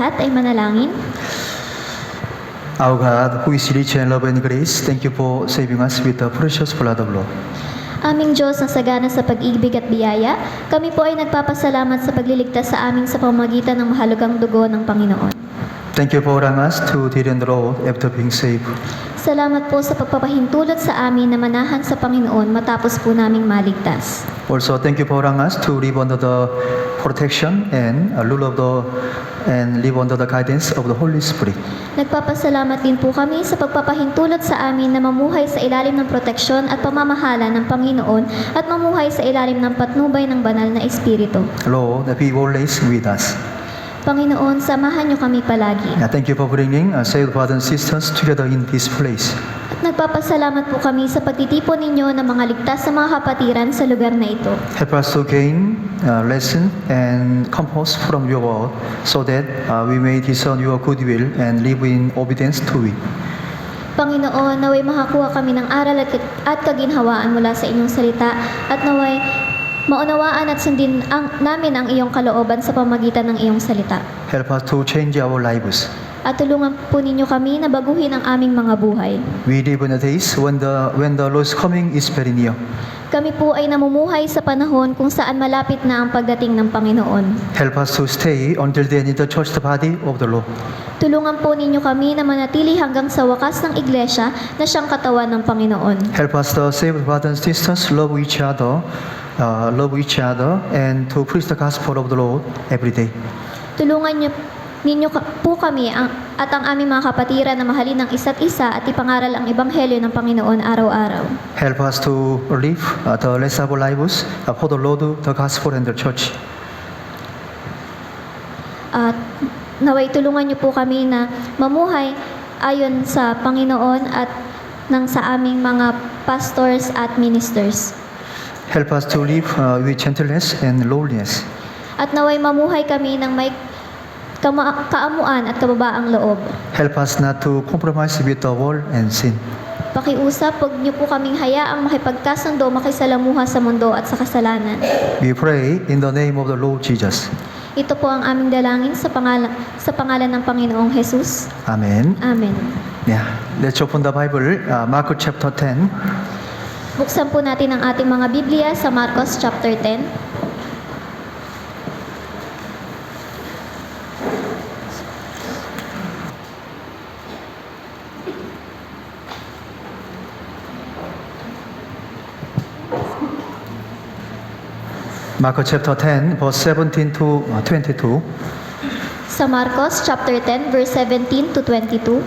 lahat ay manalangin. Our God, who is rich in love and grace, thank you for saving us with the precious blood of Lord. Aming Diyos na sagana sa pag-ibig at biyaya, kami po ay nagpapasalamat sa pagliligtas sa amin sa pamamagitan ng mahalagang dugo ng Panginoon. Thank you for allowing us to deal in the Lord after being saved. Salamat po sa pagpapahintulot sa amin na manahan sa Panginoon matapos po naming maligtas. Also, thank you for allowing us to live under the protection and rule of and live under the guidance of the Holy Spirit. Nagpapasalamat din po kami sa pagpapahintulot sa amin na mamuhay sa ilalim ng proteksyon at pamamahala ng Panginoon at mamuhay sa ilalim ng patnubay ng banal na Espiritu. Lord, be always with us. Panginoon, samahan niyo kami palagi. Thank you for bringing saved brothers and sisters together in this place. At nagpapasalamat po kami sa pagtitipon ninyo ng mga ligtas sa mga kapatiran sa lugar na ito. Help us to gain lesson and comfort from your word so that we may discern your good will and live in obedience to it. Panginoon, naway makakuha kami ng aral at kaginhawaan mula sa inyong salita at naway maunawaan at sundin namin ang iyong kalooban sa pamagitan ng iyong salita. Help us to change our lives. At tulungan po ninyo kami na baguhin ang aming mga buhay. We live in the days when the Lord's coming is very near. Kami po ay namumuhay sa panahon kung saan malapit na ang pagdating ng Panginoon. Help us to stay until then in the church body of the Lord. Tulungan po ninyo kami na manatili hanggang sa wakas ng iglesia na siyang katawan ng Panginoon. Help us to save brothers and sisters, love each other, and to preach the gospel of the Lord every day. Tulungan ninyo po kami at ang aming mga kapatiran na mahalin ng isa't isa at ipangaral ang ebanghelyo ng Panginoon araw-araw. Help us to live the rest of our lives for the Lord, the gospel, and the church. At naway tulungan niyo po kami na mamuhay ayon sa Panginoon at sa aming mga pastors at ministers. Help us to live with gentleness and lowliness. At naway mamuhay kami ng may kaamuan at kababaang loob. Help us not to compromise with the world and sin. Pakiusap, huwag niyo po kaming hayaang makipagkasundo, makisalamuha sa mundo at sa kasalanan. We pray in the name of the Lord Jesus. Ito po ang aming dalangin sa pangalan ng Panginoong Jesus. Amen. Amen. Yeah. Let's open the Bible, Mark chapter 10. Buksan po natin ang ating mga Biblia sa Marcos chapter 10. Mark chapter 10, verse 17 to 22. Sa Marcos chapter 10 verse 17 to 22.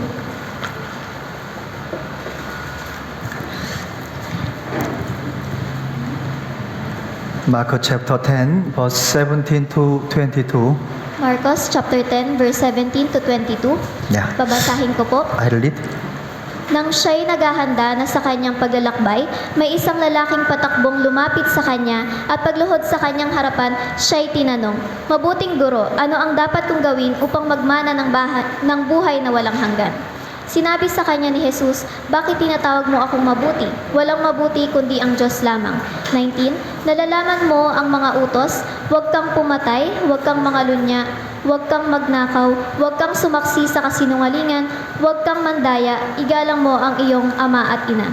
Mark chapter 10, verse 17 to 22. Marcos chapter 10 verse 17 to 22. Yeah. Babasahin ko po. I read it. Nang siya'y naghahanda na sa kanyang paglalakbay, may isang lalaking patakbong lumapit sa kanya at pagluhod sa kanyang harapan, siya'y tinanong, "Mabuting guro, ano ang dapat kong gawin upang magmana ng buhay na walang hanggan?" Sinabi sa kanya ni Jesus, "Bakit tinatawag mo akong mabuti? Walang mabuti kundi ang Diyos lamang." 19. Nalalaman mo ang mga utos, huwag kang pumatay, huwag kang mangalunya, huwag kang magnakaw, huwag kang sumaksi sa kasinungalingan, huwag kang mandaya, igalang mo ang iyong ama at ina.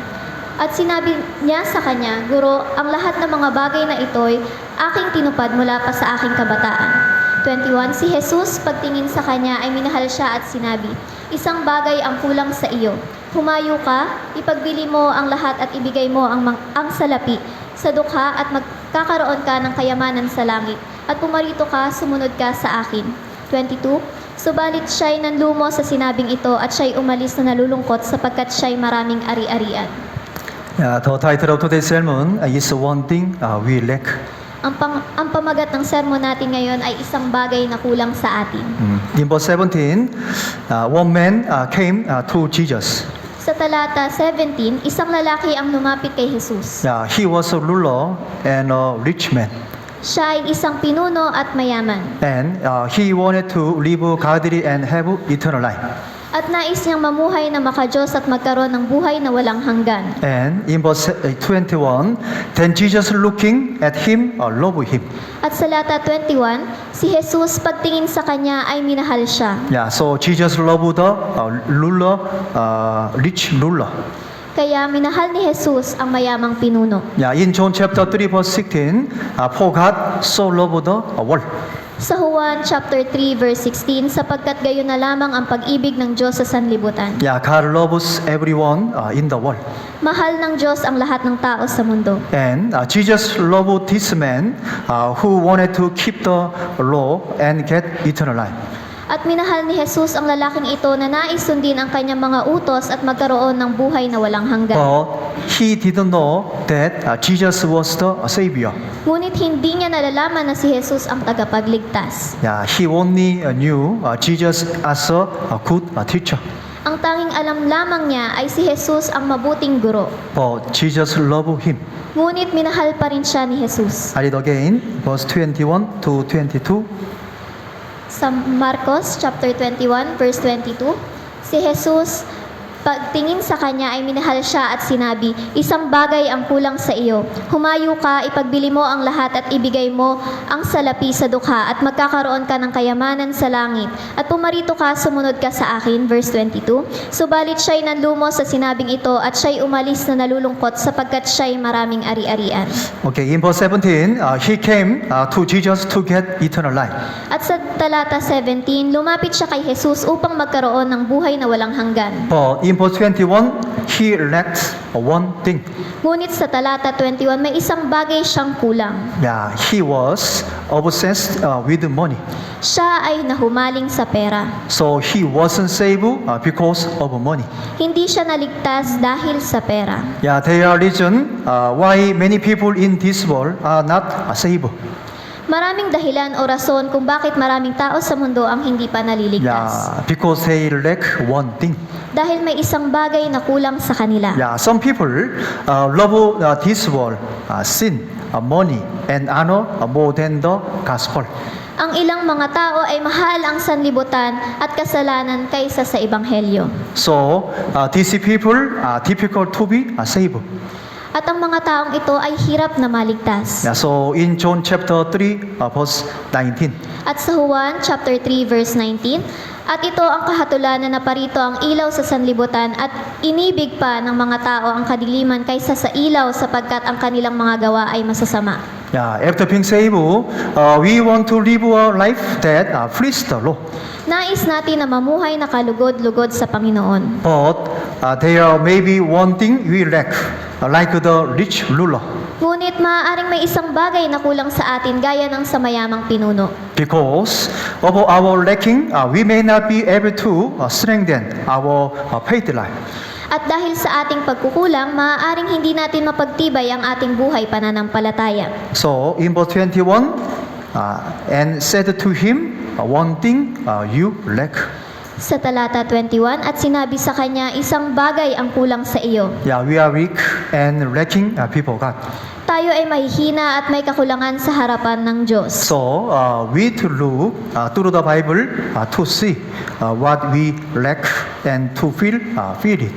At sinabi niya sa kanya, "Guro, ang lahat ng mga bagay na ito'y aking tinupad mula pa sa aking kabataan." 21. Si Jesus, pagtingin sa kanya, ay minahal siya at sinabi, "Isang bagay ang kulang sa iyo. Humayo ka, ipagbili mo ang lahat at ibigay mo ang salapi sa dukha at magkakaroon ka ng kayamanan sa langit. At pumarito ka, sumunod ka sa akin." 22. Subalit siya'y nanlumo sa sinabing ito at siya'y umalis na nalulungkot sapagkat siya'y maraming ari-arian. The title of today's sermon is One Thing We Lack. Ang pamagat ng sermon natin ngayon ay isang bagay na kulang sa atin. In verse 17, one man came to Jesus. Sa talata 17, isang lalaki ang lumapit kay Jesus. He was a ruler and a rich man. Siya ay isang pinuno at mayaman. And he wanted to live godly and have eternal life. At nais niyang mamuhay na makadiyos at magkaroon ng buhay na walang hanggan. And in verse 21, then Jesus looking at him, loved him. At sa lata 21, si Jesus pagtingin sa kanya ay minahal siya. Yeah, so Jesus loved the ruler, rich ruler. Kaya minahal ni Jesus ang mayamang pinuno. Yeah, in John chapter 3 verse 16, for God so loved the world. Sa Juan chapter 3 verse 16, sapagkat gayon na lamang ang pag-ibig ng Diyos sa sanlibutan. Yeah, God loves everyone in the world. Mahal ng Diyos ang lahat ng tao sa mundo. And Jesus loved this man who wanted to keep the law and get eternal life. At minahal ni Jesus ang lalaking ito na nais sundin ang kanyang mga utos at magkaroon ng buhay na walang hanggan. But he didn't know that Jesus was the Savior. Ngunit hindi niya nalalaman na si Jesus ang tagapagligtas. Yeah, he only knew Jesus as a good teacher. Ang tanging alam lamang niya ay si Jesus ang mabuting guro. But Jesus loved him. Ngunit minahal pa rin siya ni Jesus. I read again, verse 21 to 22. Sa Marcos chapter 21 verse 22, si Jesus pagtingin sa kanya ay minahal siya at sinabi, isang bagay ang kulang sa iyo. Humayo ka, ipagbili mo ang lahat at ibigay mo ang salapi sa dukha at magkakaroon ka ng kayamanan sa langit. At pumarito ka, sumunod ka sa akin. Verse 22. Subalit siya'y nanlumo sa sinabing ito at siya'y umalis na nalulungkot sapagkat siya'y maraming ari-arian. Okay, in verse 17, he came to Jesus to get eternal life. At sa talata 17, lumapit siya kay Jesus upang magkaroon ng buhay na walang hanggan. But in verse 21, he lacked one thing. Ngunit sa talata 21, may isang bagay siyang kulang. Yeah, he was obsessed with money. Siya ay nahumaling sa pera. So he wasn't saved because of money. Hindi siya naligtas dahil sa pera. Yeah, there are reasons why many people in this world are not saved. Maraming dahilan o rason kung bakit maraming tao sa mundo ang hindi pa naliligtas. Yeah, because they lack one thing. Dahil may isang bagay na kulang sa kanila. Yeah, some people love this world, sin, money, and honor more than the gospel. Ang ilang mga tao ay mahal ang sanlibutan at kasalanan kaysa sa ebanghelyo. So these people are difficult to be saved. At ang mga taong ito ay hirap na maligtas. Yeah, so in John chapter 3, verse 19. At sa Juan chapter 3 verse 19, at ito ang kahatulan na naparito ang ilaw sa sanlibutan at inibig pa ng mga tao ang kadiliman kaysa sa ilaw sapagkat ang kanilang mga gawa ay masasama. Yeah, after being saved, we want to live a life that pleases the Lord. Nais natin na mamuhay na kalugod-lugod sa Panginoon. But there may be one thing we lack, like the rich ruler. Ngunit maaaring may isang bagay na kulang sa atin gaya ng sa mayamang pinuno. Because of our lacking, we may not be able to strengthen our faith life. At dahil sa ating pagkukulang, maaaring hindi natin mapagtibay ang ating buhay pananampalataya. So in verse 21, and said to him, one thing you lack. Sa talata 21, at sinabi sa kanya, isang bagay ang kulang sa iyo. Yeah, we are weak and lacking people God. Tayo ay mahihina at may kakulangan sa harapan ng Diyos. So we to look through the Bible to see what we lack and to feel it.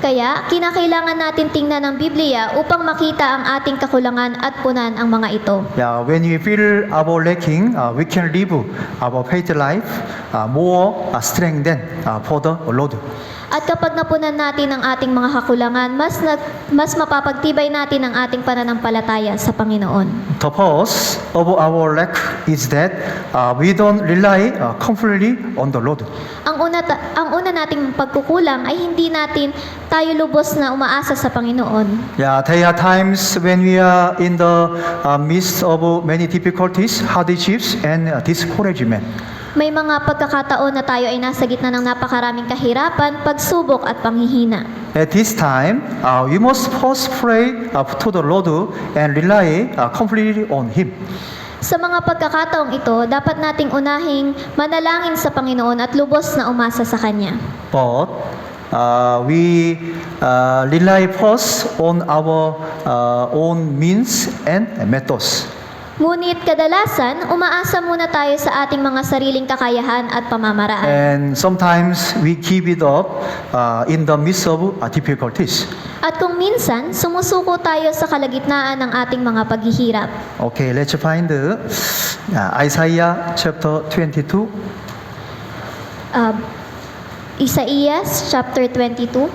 Kaya, kinakailangan natin tingnan ang Biblia upang makita ang ating kakulangan at punan ang mga ito. Yeah, when we feel our lacking, we can live our faith life more strengthened for the Lord. At kapag napunan natin ang ating mga kakulangan, mas mapapagtibay natin ang ating pananampalataya sa Panginoon. The cause of our lack is that we don't rely completely on the Lord. Ang una nating pagkukulang ay hindi natin tayo lubos na umaasa sa Panginoon. Yeah, there are times when we are in the midst of many difficulties, hardships, and discouragement. May mga pagkakataon na tayo ay nasa gitna ng napakaraming kahirapan, pagsubok at panghihina. At this time, we must first pray to the Lord and rely completely on Him. Sa mga pagkakataong ito, dapat nating unahing manalangin sa Panginoon at lubos na umasa sa Kanya. But we rely first on our own means and methods. Ngunit kadalasan, umaasa muna tayo sa ating mga sariling kakayahan at pamamaraan. And sometimes we give it up in the midst of difficulties. At kung minsan, sumusuko tayo sa kalagitnaan ng ating mga paghihirap. Okay, let's find Isaiah chapter 22. Isaías chapter 22.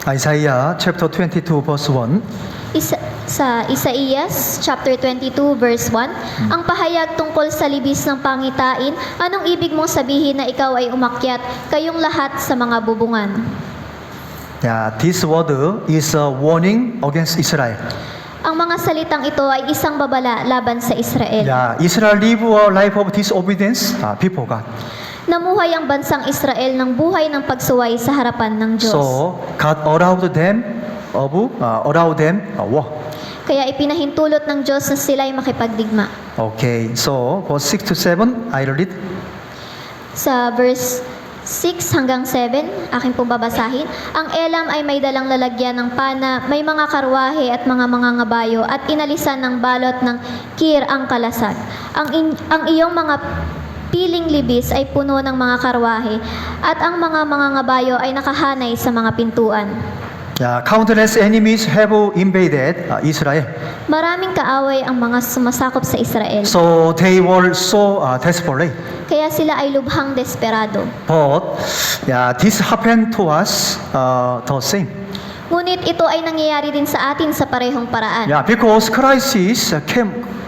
Isaiah chapter 22 verse 1. Sa Isaías chapter 22 verse 1, ang pahayag tungkol sa libis ng pangitain, anong ibig mong sabihin na ikaw ay umakyat, kayong lahat sa mga bubungan? Yeah, this word is a warning against Israel. Ang mga salitang ito ay isang babala laban sa Israel. Yeah, Israel live a life of disobedience before God. Namuhay ang bansang Israel ng buhay ng pagsuway sa harapan ng Diyos. So God allowed them war. Kaya ipinahintulot ng Diyos na sila'y makipagdigma. Okay, so verse 6 to 7, I read. Sa verse 6 hanggang 7, aking pong babasahin. Ang Elam ay may dalang lalagyan ng pana, may mga karwahe at mga ngabayo, at inalisan ng balot ng kir ang kalasag. Ang iyong mga piling libis ay puno ng mga karwahe, at ang mga ngabayo ay nakahanay sa mga pintuan. Yeah, countless enemies have invaded Israel. Maraming kaaway ang mga sumasakop sa Israel. So they were so desperate. Kaya sila ay lubhang desperado. But yeah, this happened to us the same. Ngunit ito ay nangyayari din sa atin sa parehong paraan. Yeah, because crisis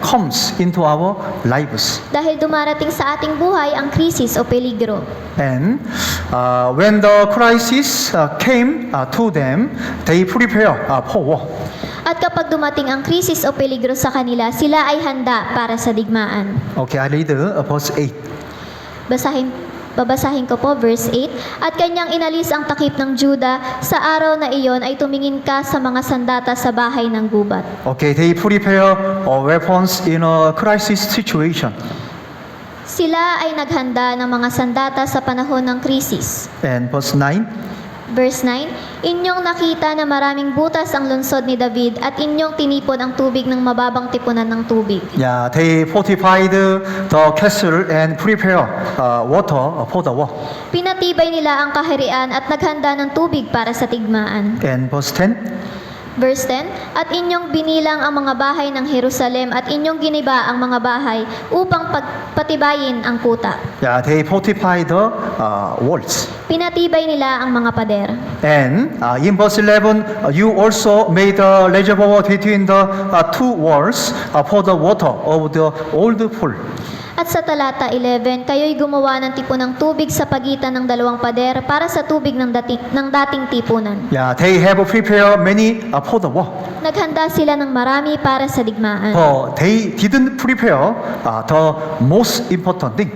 comes into our lives. Dahil dumarating sa ating buhay ang krisis o peligro. And when the crisis came to them, they prepare for war. At kapag dumating ang krisis o peligro sa kanila, sila ay handa para sa digmaan. Okay, I read verse 8. Babasahin ko po verse 8. At kanyang inalis ang takip ng Juda, sa araw na iyon ay tumingin ka sa mga sandata sa bahay ng gubat. Okay, they prepare weapons in a crisis situation. Sila ay naghanda ng mga sandata sa panahon ng krisis. And verse 9. Verse 9, inyong nakita na maraming butas ang lungsod ni David at inyong tinipon ang tubig ng mababang tipunan ng tubig. Yeah, they fortified the castle and prepare water for the war. Pinatibay nila ang kaharian at naghanda ng tubig para sa tigmaan. And verse 10. Verse 10, at inyong binilang ang mga bahay ng Jerusalem at inyong giniba ang mga bahay upang patibayin ang kuta. Yeah, they fortified the walls. Pinatibay nila ang mga pader. And in verse 11, you also made a reservoir between the two walls for the water of the old pool. At sa talata 11, kayo'y gumawa ng tipon ng tubig sa pagitan ng dalawang pader para sa tubig ng dating tipunan. Yeah, they have prepared many for the war. Naghanda sila ng marami para sa digmaan. But they didn't prepare the most important thing.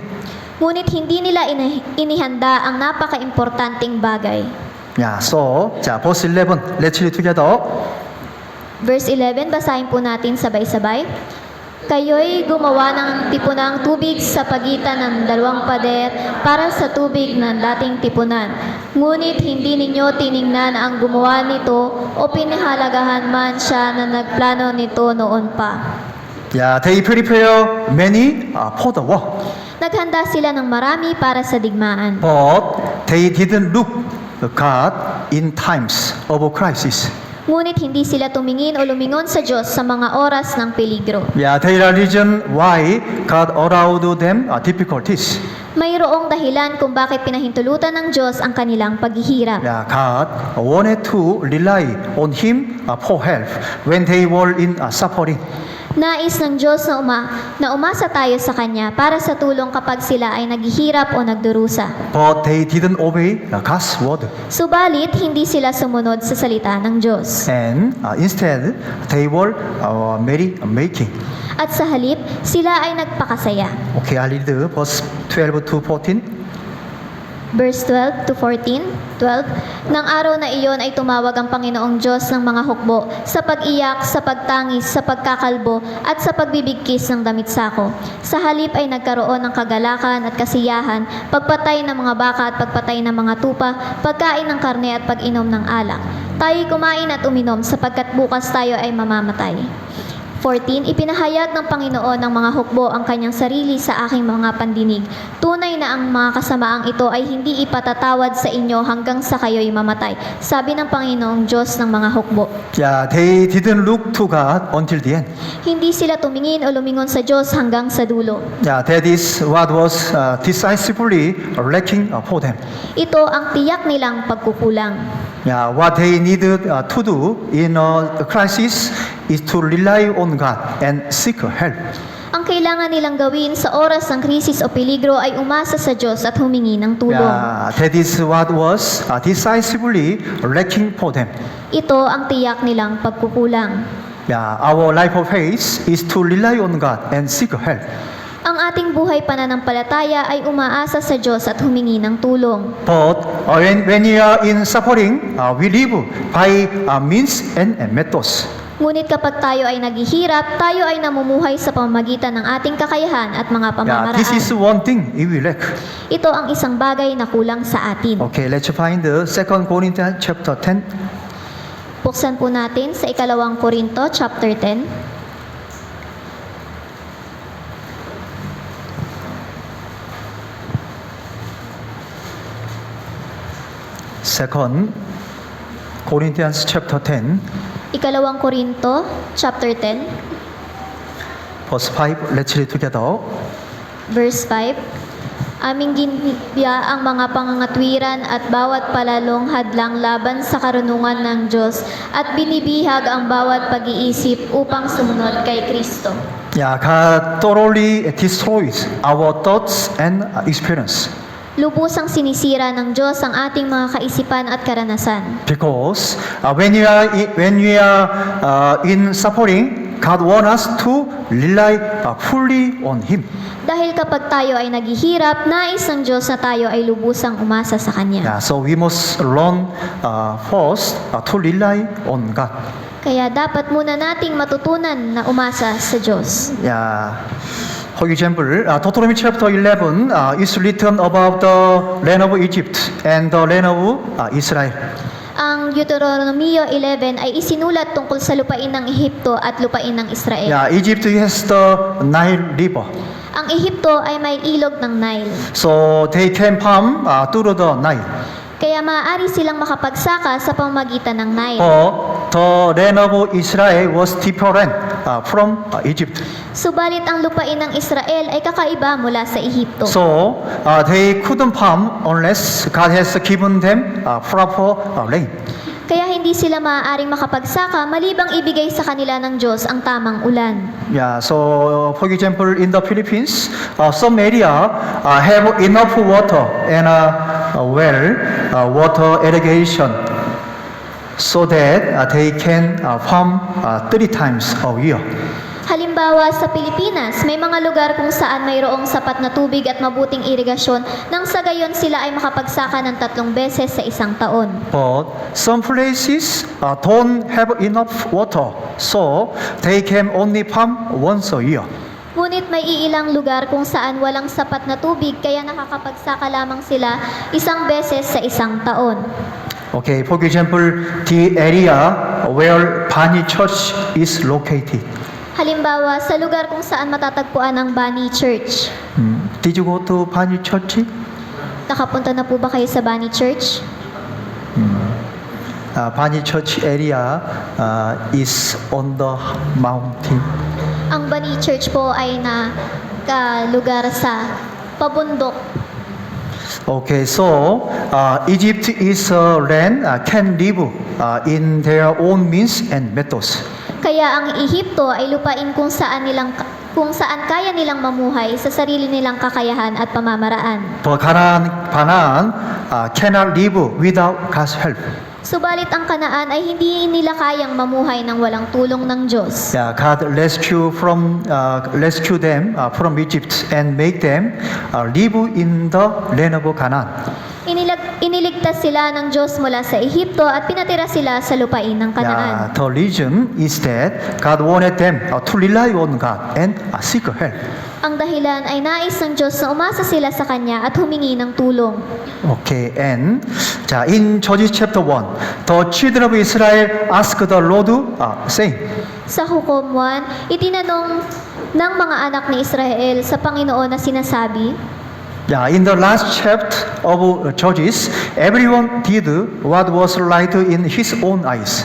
Ngunit hindi nila inihanda ang napaka-importanting bagay. Yeah, so verse 11, let's read together. Verse 11, basahin po natin sabay-sabay. Kayo'y gumawa ng tipunang tubig sa pagitan ng dalawang pader para sa tubig ng dating tipunan. Ngunit hindi ninyo tiningnan ang gumawa nito o pinahalagahan man siya na nagplano nito noon pa. Yeah, they prepare many for the war. Naghanda sila ng marami para sa digmaan. But they didn't look God in times of crisis. Ngunit hindi sila tumingin o lumingon sa Diyos sa mga oras ng peligro. Yeah, there are reason why God allowed them difficulties. Mayroong dahilan kung bakit pinahintulutan ng Diyos ang kanilang paghihirap. Yeah, God wanted to rely on Him for help when they were in suffering. Nais ng Diyos na umasa tayo sa Kanya para sa tulong kapag sila ay naghihirap o nagdurusa. But they didn't obey God's word. Subalit, hindi sila sumunod sa salita ng Diyos. And instead, they were merry-making. At sa halip, sila ay nagpakasaya. Okay, I read verse 12 to 14. Verse 12 to 14, 12. Nang araw na iyon ay tumawag ang Panginoong Diyos ng mga hukbo sa pag-iyak, sa pagtangis, sa pagkakalbo, at sa pagbibigkis ng damit sako. Sa halip ay nagkaroon ng kagalakan at kasiyahan, pagpatay ng mga baka at pagpatay ng mga tupa, pagkain ng karne at pag-inom ng alak. Tayo'y kumain at uminom sapagkat bukas tayo ay mamamatay. 14. Ipinahayag ng Panginoon ng mga hukbo ang kanyang sarili sa aking mga pandinig. Tunay na ang mga kasamaang ito ay hindi ipatatawad sa inyo hanggang sa kayo'y mamatay. Sabi ng Panginoong Diyos ng mga hukbo. Yeah, they didn't look to God until the end. Hindi sila tumingin o lumingon sa Diyos hanggang sa dulo. Yeah, that is what was decisively lacking for them. Ito ang tiyak nilang pagkukulang. Yeah, what they needed to do in a crisis is to rely on God and seek help. Ang kailangan nilang gawin sa oras ng krisis o peligro ay umasa sa Diyos at humingi ng tulong. Yeah, that is what was decisively lacking for them. Ito ang tiyak nilang pagkukulang. Yeah, our life of faith is to rely on God and seek help. Ang ating buhay pananampalataya ay umaasa sa Diyos at humingi ng tulong. But when we are in suffering, we live by means and methods. Ngunit kapag tayo ay naghihirap, tayo ay namumuhay sa pamamagitan ng ating kakayahan at mga Yeah, this is pamamaraan. one thing we lack. Ito ang isang bagay na kulang sa atin. Okay, let's find the 2 Corinthians chapter 10. Buksan po natin sa 2 Korinto chapter 10. 2 Corinthians chapter 10, 2 Korinto chapter 10, verse 5. Let's read together. verse 5. Aming ginibya ang mga pangangatwiran at bawat palalong hadlang laban sa karunungan ng Diyos at binibihag ang bawat pag-iisip upang sumunod kay Kristo. Yeah, God thoroughly destroys our thoughts and experience. Lubusang sinisira ng Diyos ang ating mga kaisipan at karanasan. Because when we are in suffering, God wants us to rely fully on Him. Dahil kapag tayo ay naghihirap, nais ng Diyos na tayo ay lubusang umasa sa Kanya. Yeah, so we must learn first to rely on God. Kaya dapat muna nating matutunan na umasa sa Diyos. Yeah. For example, Deuteronomy chapter 11 is written about the land of Egypt and the land of Israel. Ang Deuteronomio 11 ay isinulat tungkol sa lupain ng Ehipto at lupain ng Israel. Yeah, Egypt has the Nile River. Ang Ehipto ay may ilog ng Nile. So they can farm through the Nile. Kaya maaari silang makapagsaka sa pamamagitan ng Nile. But the land of Israel was different from Egypt. Subalit ang lupain ng Israel ay kakaiba mula sa Ehipto. So they couldn't farm unless God has given them proper rain. Kaya hindi sila maaaring makapagsaka malibang ibigay sa kanila ng Diyos ang tamang ulan. Yeah, so for example, in the Philippines, some area have enough water and water irrigation, so that they can farm 3 times a year. Halimbawa, sa Pilipinas, may mga lugar kung saan mayroong sapat na tubig at mabuting irigasyon nang sa gayon sila ay makapagsaka ng 3 beses sa isang taon. But some places don't have enough water, so they can only farm once a year. Ngunit may iilang lugar kung saan walang sapat na tubig kaya nakakapagsaka lamang sila 1 beses sa isang taon. Okay, for example, the area where Bani Church is located. Halimbawa, sa lugar kung saan matatagpuan ang Bani Church. Did you go to Bani Church? Nakapunta na po ba kayo sa Bani Church? Bani Church area is on the mountain. Ang Bani Church po ay nakalugar sa pabundok. Okay, so Egypt is a land can live in their own means and methods. Kaya ang Ehipto ay lupain kung saan kaya nilang mamuhay sa sarili nilang kakayahan at pamamaraan. But Canaan cannot live without God's help. Subalit ang Kanaan ay hindi nila kayang mamuhay ng walang tulong ng Diyos. Yeah, God rescue them from Egypt and make them live in the land of Canaan. Pinagligtas sila ng Diyos mula sa Ehipto at pinatira sila sa lupain ng Kanaan. The reason is that God wanted them to rely on God and seek help. Ang dahilan ay nais ng Diyos na umasa sila sa Kanya at humingi ng tulong. Okay, and in Judges chapter 1, the children of Israel asked the Lord, saying, Sa Hukom 1, itinanong ng mga anak ni Israel sa Panginoon na sinasabi, in the last chapter of Judges, everyone did what was right in his own eyes.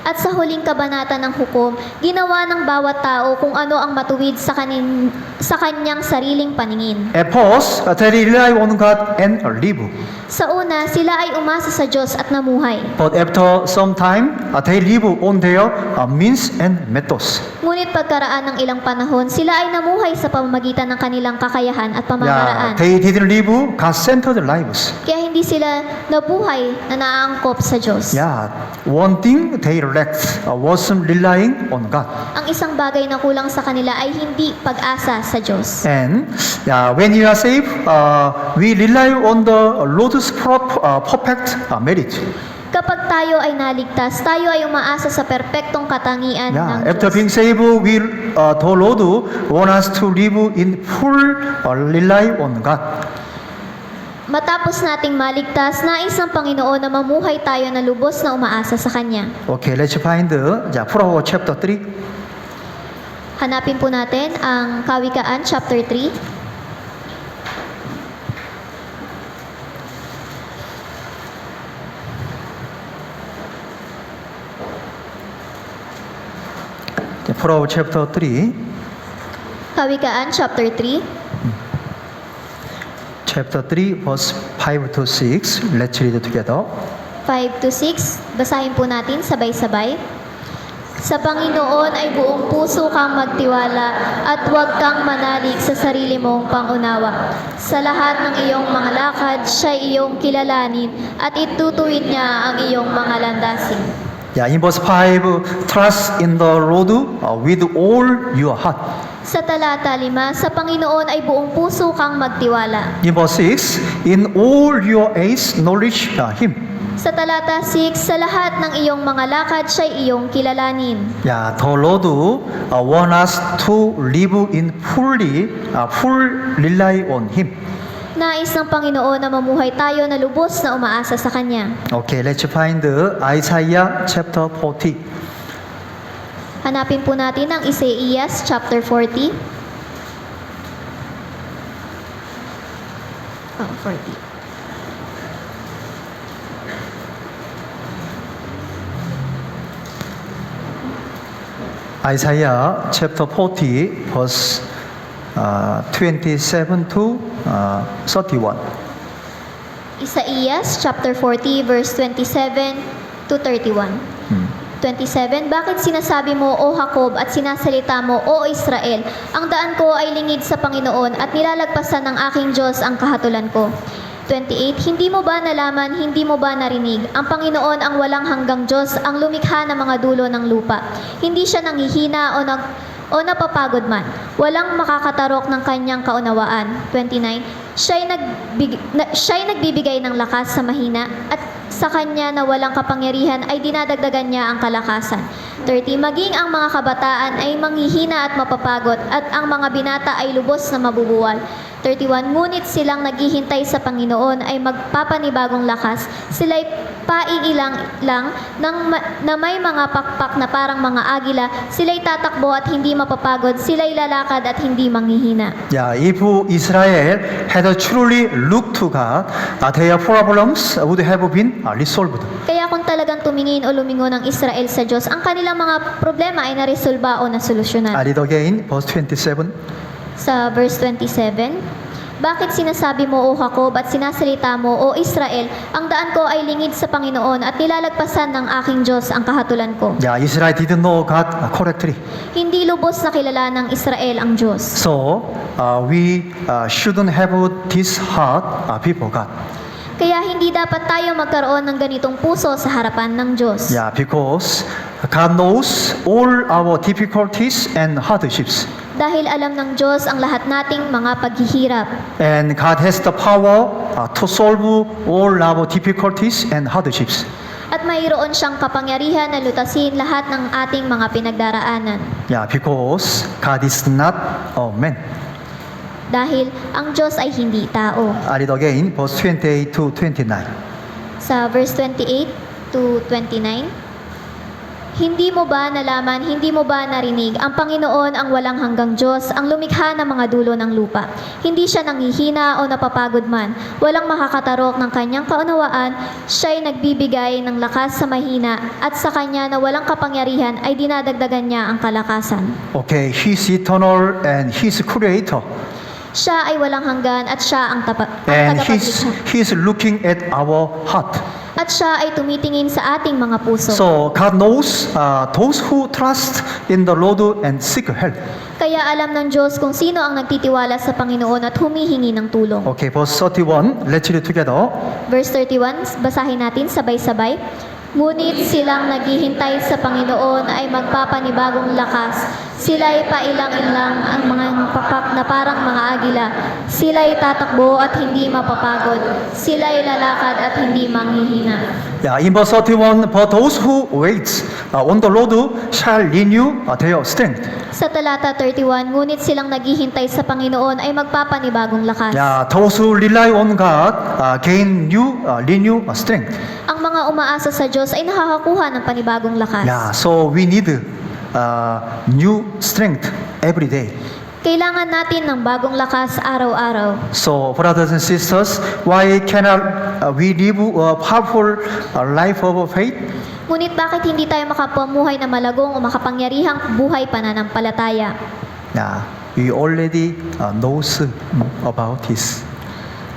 At sa huling kabanata ng hukom, ginawa ng bawat tao kung ano ang matuwid sa kanyang sariling paningin. At first, they rely on God and live. Sa una, sila ay umasa sa Diyos at namuhay. But after some time, they live on their means and methods. Ngunit pagkaraan ng ilang panahon, sila ay namuhay sa pamamagitan ng kanilang kakayahan at pamamaraan. They didn't live God-centered lives. Kaya hindi sila nabuhay na naaangkop sa Diyos. One thing they lacked wasn't relying on God. Ang isang bagay na kulang sa kanila ay hindi pag-asa sa Diyos. And when you are saved, we rely on the Lord's perfect merit. Kapag tayo ay naligtas, tayo ay umaasa sa perpektong katangian ng After Diyos. being saved, the Lord want us to live in full rely on God. Matapos nating maligtas, nais ng Panginoon na mamuhay tayo na lubos na umaasa sa Kanya. Okay, let's find Proverbs chapter 3. Hanapin po natin ang Kawikaan chapter 3. Proverbs chapter 3. Kawikaan chapter 3. Chapter 3, verse 5 to 6. Let's read it together. 5 to 6, basahin po natin sabay-sabay. Sa Panginoon ay buong puso kang magtiwala at huwag kang manalig sa sarili mong pangunawa. Sa lahat ng iyong mga lakad, siya iyong kilalanin at itutuwid niya ang iyong mga landasin. In verse 5, trust in the Lord with all your heart. Sa talata 5, sa Panginoon ay buong puso kang magtiwala. In verse 6, in all your ways knowledge Him. Sa talata 6, sa lahat ng iyong mga lakad, siya iyong kilalanin. The Lord want us to live in full rely on Him. Nais ng Panginoon na mamuhay tayo na lubos na umaasa sa Kanya. Okay, let's find Isaiah chapter 40. Hanapin po natin ang Isaías chapter 40. 40. Isaiah chapter 40, verse 27 to 31. Isaías chapter 40 verse 27 to 31. 27, bakit sinasabi mo, O Jacob, at sinasalita mo, O Israel, ang daan ko ay lingid sa Panginoon at nilalagpasan ng aking Diyos ang kahatulan ko. 28, hindi mo ba nalaman, hindi mo ba narinig? Ang Panginoon ang walang hanggang Diyos, ang lumikha ng mga dulo ng lupa. Hindi siya nanghihina o napapagod man. Walang makakatarok ng kanyang kaunawaan. 29, siya'y nagbibigay ng lakas sa mahina at sa kanya na walang kapangyarihan ay dinadagdagan niya ang kalakasan. 30, maging ang mga kabataan ay manghihina at mapapagod at ang mga binata ay lubos na mabubuwal. 31, ngunit silang naghihintay sa Panginoon ay magpapanibagong lakas. Sila'y paiilang lang na may mga pakpak na parang mga agila. Sila'y tatakbo at hindi mapapagod. Sila'y lalakad at hindi manghihina. If Israel had truly looked to God, their problems would have been resolved. Kaya kung talagang tumingin o lumingon ang Israel sa Diyos, ang kanilang mga problema ay naresolba o nasolusyonan. I read again, verse 27. Sa verse 27, bakit sinasabi mo, O Jacob, at sinasalita mo, O Israel, ang daan ko ay lingid sa Panginoon at nilalagpasan ng aking Diyos ang kahatulan ko. Israel didn't know God correctly. Hindi lubos na kilala ng Israel ang Diyos. So, we shouldn't have this heart before God. Kaya hindi dapat tayo magkaroon ng ganitong puso sa harapan ng Diyos. Because God knows all our difficulties and hardships. dahil alam ng Diyos ang lahat nating mga paghihirap. And God has the power to solve all our difficulties and hardships. At mayroon siyang kapangyarihan na lutasin lahat ng ating mga pinagdaraanan. Yeah, because God is not a man. Dahil ang Diyos ay hindi tao. I read again, verse 28 to 29. Sa verse 28 to 29, hindi mo ba nalaman, hindi mo ba narinig, ang Panginoon ang walang hanggang Diyos, ang lumikha ng mga dulo ng lupa. Hindi siya nanghihina o napapagod man. Walang makakatarok ng kanyang kaunawaan, siya'y nagbibigay ng lakas sa mahina, at sa kanya na walang kapangyarihan ay dinadagdagan niya ang kalakasan. Okay, He's eternal and He's creator. Siya ay walang hanggan at siya ang And tagapaglikha. he's looking at our heart. At siya ay tumitingin sa ating mga puso. So God knows those who trust in the Lord and seek help. Kaya alam ng Diyos kung sino ang nagtitiwala sa Panginoon at humihingi ng tulong. Okay, verse 31, let's read together. Verse 31, basahin natin sabay-sabay. Ngunit silang naghihintay sa Panginoon ay magpapanibagong lakas. Sila'y pailang-ilang ang mga papak na parang mga agila. Sila'y tatakbo at hindi mapapagod. Sila'y lalakad at hindi manghihina. Yeah, in verse 31, but those who wait on the Lord shall renew their strength. Sa talata 31, ngunit silang naghihintay sa Panginoon ay magpapanibagong lakas. Yeah, those who rely on God gain renew strength. Ang mga umaasa sa Diyos ay nakakakuha ng panibagong lakas. Yeah, so we need new strength every day. Kailangan natin ng bagong lakas araw-araw. So, brothers and sisters, why cannot we live a powerful life of faith? Ngunit bakit hindi tayo makapamuhay na malagong o makapangyarihang buhay pananampalataya? Yeah, we already knows about this.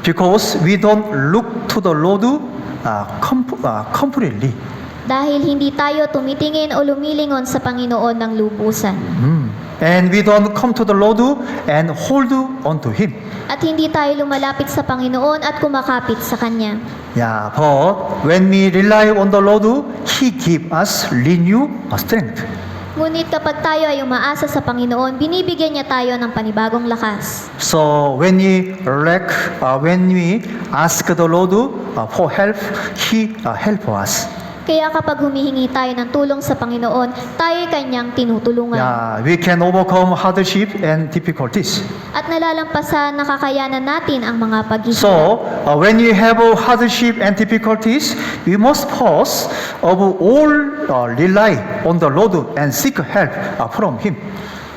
Because we don't look to the Lord completely. Dahil hindi tayo tumitingin o lumilingon sa Panginoon ng lubusan. And we don't come to the Lord and hold on to Him. At hindi tayo lumalapit sa Panginoon at kumakapit sa Kanya. Yeah, but when we rely on the Lord, He give us renew strength. Ngunit kapag tayo ay umaasa sa Panginoon, binibigyan niya tayo ng panibagong lakas. So when we ask the Lord for help, He help us. Kaya kapag humihingi tayo ng tulong sa Panginoon, tayo'y Kanyang tinutulungan. Yeah, we can overcome hardship and difficulties. At nalalampasan, nakakayanan natin ang mga paghihirap. So when you have hardship and difficulties, we must first of all rely on the Lord and seek help from Him.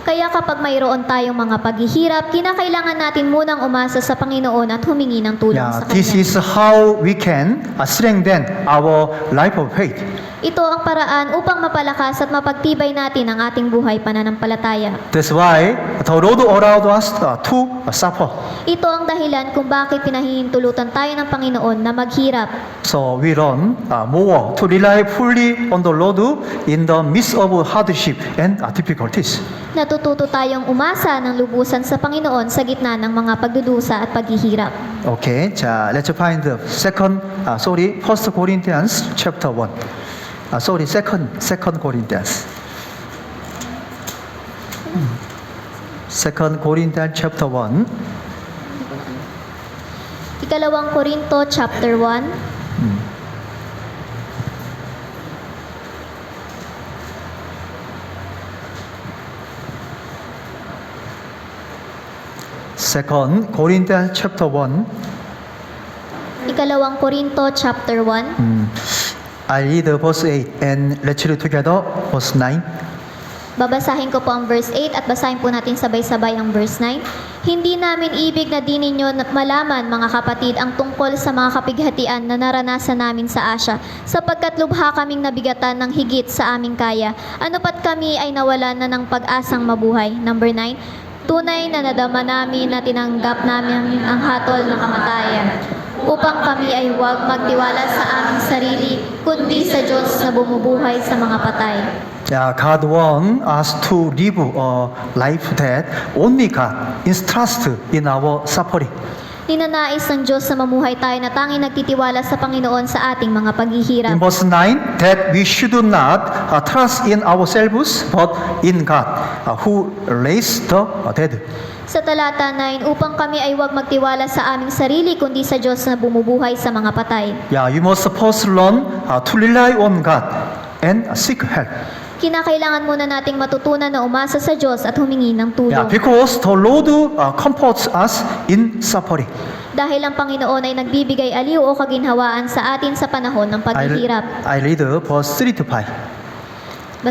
Kaya kapag mayroon tayong mga paghihirap, kinakailangan natin munang umasa sa Panginoon at humingi ng tulong Yeah, sa this Kanya. is how we can strengthen our life of faith. Ito ang paraan upang mapalakas at mapagtibay natin ang ating buhay pananampalataya. That's why the Lord allowed us to suffer. Ito ang dahilan kung bakit pinahihintulutan tayo ng Panginoon na maghirap. So we learn more to rely fully on the Lord in the midst of hardship and difficulties. Natututo tayong umasa ng lubusan sa Panginoon sa gitna ng mga pagdudusa at paghihirap. Okay, 자, let's find the First Corinthians chapter 1. Second Corinthians. Second Corinthians chapter 1. Ikalawang Korinto chapter 1. Second Corinthians chapter 1. Ikalawang Korinto chapter 1. I read verse 8 and let's read together verse 9. Babasahin ko po ang verse 8 at basahin po natin sabay-sabay ang verse 9. Hindi namin ibig na di ninyo malaman, mga kapatid, ang tungkol sa mga kapighatian na naranasan namin sa Asya, sapagkat lubha kaming nabigatan ng higit sa aming kaya. Ano pat kami ay nawalan na ng pag-asang mabuhay. Number 9. Tunay na nadama namin na tinanggap namin ang hatol ng kamatayan, upang kami ay huwag magtiwala sa aming sarili, kundi sa Diyos na bumubuhay sa mga patay. Yeah, God wants us to live a life that only God is trust in our suffering. Ninanais ng Diyos na mamuhay tayo na tanging nagtitiwala sa Panginoon sa ating mga paghihirap. In verse 9, that we should not trust in ourselves, but in God, who raised the dead. Sa talata 9, upang kami ay huwag magtiwala sa aming sarili, kundi sa Diyos na bumubuhay sa mga patay. Yeah, you must first learn to rely on God and seek help. Kinakailangan muna nating matutunan na umasa sa Diyos at humingi ng Yeah, tulong. because the Lord comforts us in suffering. Dahil ang Panginoon ay nagbibigay aliw o kaginhawaan sa atin sa panahon ng paghihirap. I read verse 3 to 5.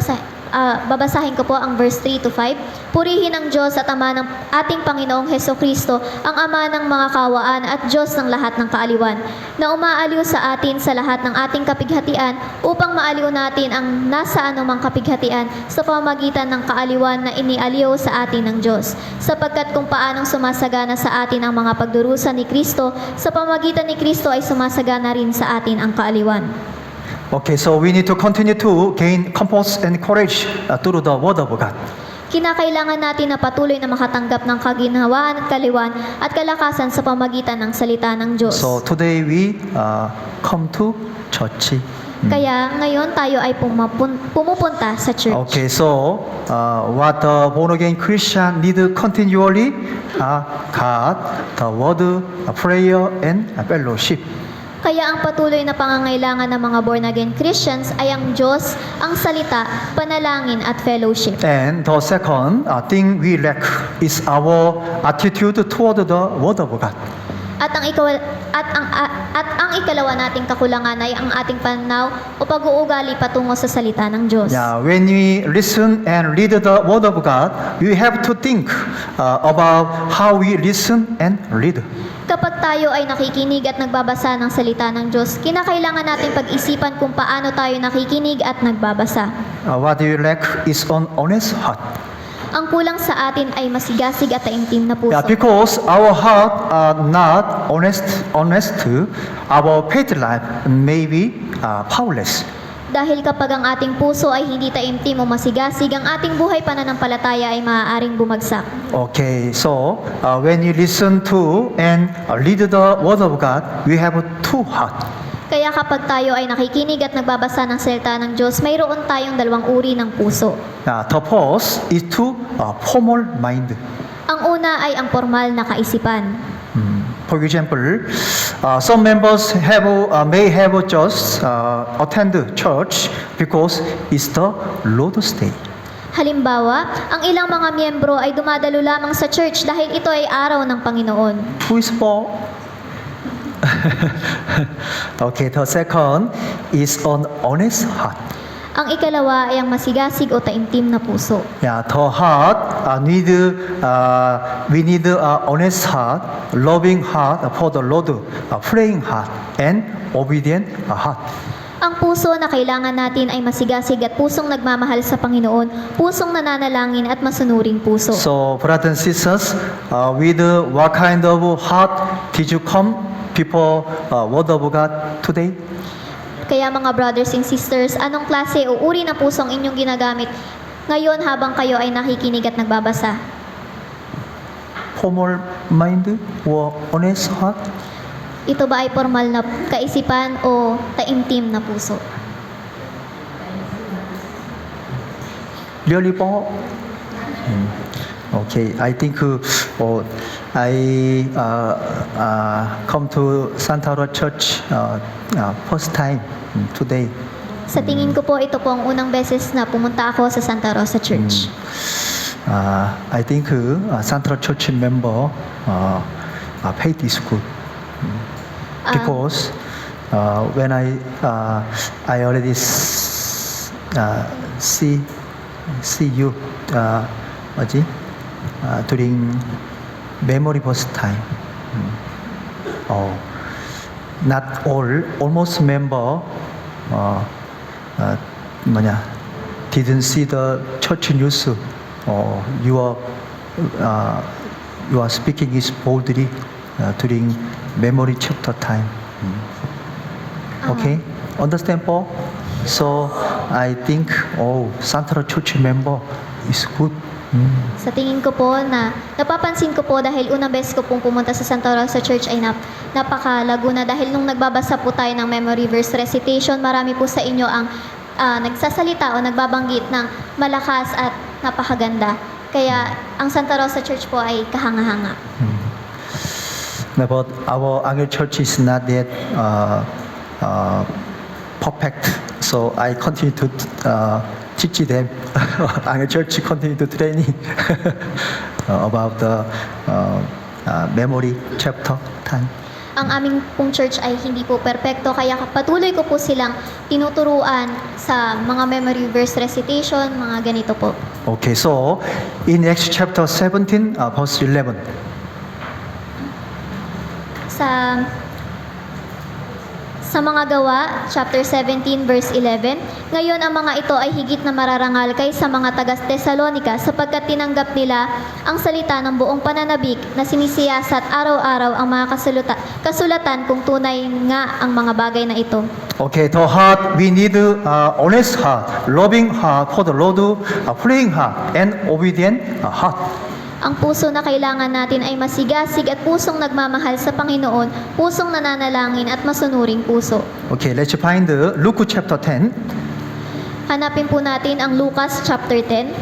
Babasahin ko po ang verse 3 to 5. Purihin ang Diyos at Ama ng ating Panginoong Hesukristo, ang Ama ng mga kawaan at Diyos ng lahat ng kaaliwan, na umaaliw sa atin sa lahat ng ating kapighatian upang maaliw natin ang nasa anumang kapighatian sa pamamagitan ng kaaliwan na inialiw sa atin ng Diyos. Sapagkat kung paanong sumasagana sa atin ang mga pagdurusa ni Kristo, sa pamamagitan ni Kristo ay sumasagana rin sa atin ang kaaliwan. Okay, so we need to continue to gain comfort and courage through the word of God. Kinakailangan natin na patuloy na makatanggap ng kaginhawaan at kaliwan at kalakasan sa pamagitan ng salita ng Diyos. So today we come to church. Kaya ngayon tayo ay pumupunta sa church. Okay, so what the born again Christian need continually, God, the word, prayer, and fellowship. Kaya ang patuloy na pangangailangan ng mga born-again Christians ay ang Diyos, ang salita, panalangin at fellowship. And the second thing we lack is our attitude toward the word of God. At ang ikalawa nating kakulangan ay ang ating pananaw o pag-uugali patungo sa salita ng Diyos. Yeah, when we listen and read the word of God, we have to think about how we listen and read. Kapag tayo ay nakikinig at nagbabasa ng salita ng Diyos, kinakailangan natin pag-isipan kung paano tayo nakikinig at nagbabasa. What we lack is an honest heart. Ang kulang sa atin ay masigasig at taimtim na puso. Yeah, because our heart are not honest, our faith life may be powerless. Dahil kapag ang ating puso ay hindi taimtim o masigasig, ang ating buhay pananampalataya ay maaaring bumagsak. Okay, so when you listen to and read the word of God, we have two hearts. Kaya kapag tayo ay nakikinig at nagbabasa ng salita ng Diyos, mayroon tayong dalawang uri ng puso. The first is to formal mind. Ang una ay ang formal na kaisipan. For example, some members may have just attend church because it's the Lord's Day. Halimbawa, ang ilang mga miyembro ay dumadalo lamang sa church dahil ito ay araw ng Panginoon. Who is for? Okay, the second is an honest heart. Ang ikalawa ay ang masigasig o taimtim na puso. Yeah, the heart we need a honest heart, loving heart for the Lord, a praying heart, and obedient heart. Ang puso na kailangan natin ay masigasig at pusong nagmamahal sa Panginoon, pusong nananalangin at masunuring puso. So, brothers and sisters, with what kind of heart did you come before Word of God today? Kaya mga brothers and sisters, anong klase o uri ng pusong inyong ginagamit ngayon habang kayo ay nakikinig at nagbabasa? Formal mind or honest heart? Ito ba ay formal na kaisipan o taimtim na puso? Really po? Okay, I think I come to Santa Rosa Church first time today. Sa tingin ko po, ito po ang unang beses na pumunta ako sa Santa Rosa Church. I think Santa Rosa Church member faith is good because when I already see you during memory verse time. Not all, almost member didn't see the church news. You are speaking is boldly during memory chapter time. Okay, understand, Paul? So I think Santa Church member is good. Sa tingin ko po na napapansin ko po dahil unang beses ko pong pumunta sa Santa Rosa Church ay napakalago na dahil nung nagbabasa po tayo ng memory verse recitation, marami po sa inyo ang nagsasalita o nagbabanggit ng malakas at napakaganda. Kaya ang Santa Rosa Church po ay kahanga-hanga. No, but our Angel Church is not yet perfect, so I continue to teach them. Angel Church continue to training about the memory chapter 10. Ang aming pong church ay hindi po perpekto, kaya patuloy ko po silang tinuturuan sa mga memory verse recitation, mga ganito po. Okay, so in Acts chapter 17, verse 11. Sa mga gawa, chapter 17, verse 11, ngayon ang mga ito ay higit na mararangal kaysa mga taga-Tesalonika sapagkat tinanggap nila ang salita ng buong pananabik na sinisiyasat araw-araw ang mga kasulatan kung tunay nga ang mga bagay na ito. Okay, the heart, we need honest heart, loving heart for the Lord, praying heart, and obedient heart. Ang puso na kailangan natin ay masigasig at pusong nagmamahal sa Panginoon, pusong nananalangin at masunuring puso. Okay, let's find Luke chapter 10. Hanapin po natin ang Lucas chapter 10.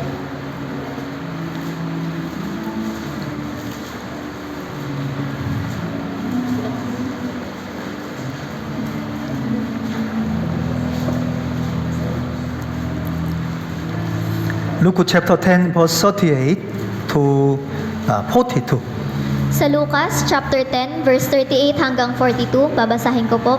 Luke chapter 10, verse 38 to 42. Sa Lucas chapter 10 verse 38 hanggang 42, babasahin ko po.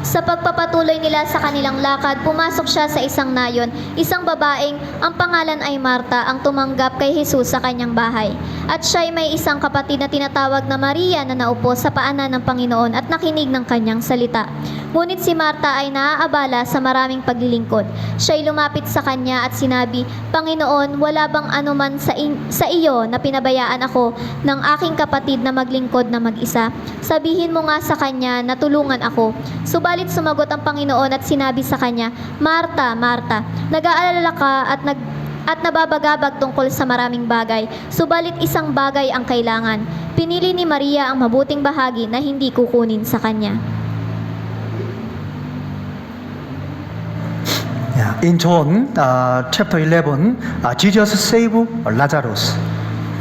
Sa pagpapatuloy nila sa kanilang lakad, pumasok siya sa isang nayon, isang babaeng ang pangalan ay Marta ang tumanggap kay Jesus sa kanyang bahay. At siya ay may isang kapatid na tinatawag na Maria na naupo sa paanan ng Panginoon at nakinig ng kanyang salita. Ngunit si Marta ay naaabala sa maraming paglilingkod. Siya ay lumapit sa kanya at sinabi, Panginoon, wala bang anuman sa iyo na pinabayaan ako ng aking kapatid na maglingkod na mag-isa? Sabihin mo nga sa kanya na tulungan ako. Subalit sumagot ang Panginoon at sinabi sa kanya, Marta, Marta, nag-aalala ka at nababagabag tungkol sa maraming bagay, subalit isang bagay ang kailangan. Pinili ni Maria ang mabuting bahagi na hindi kukunin sa kanya. Yeah. In John chapter 11, Jesus saved Lazarus.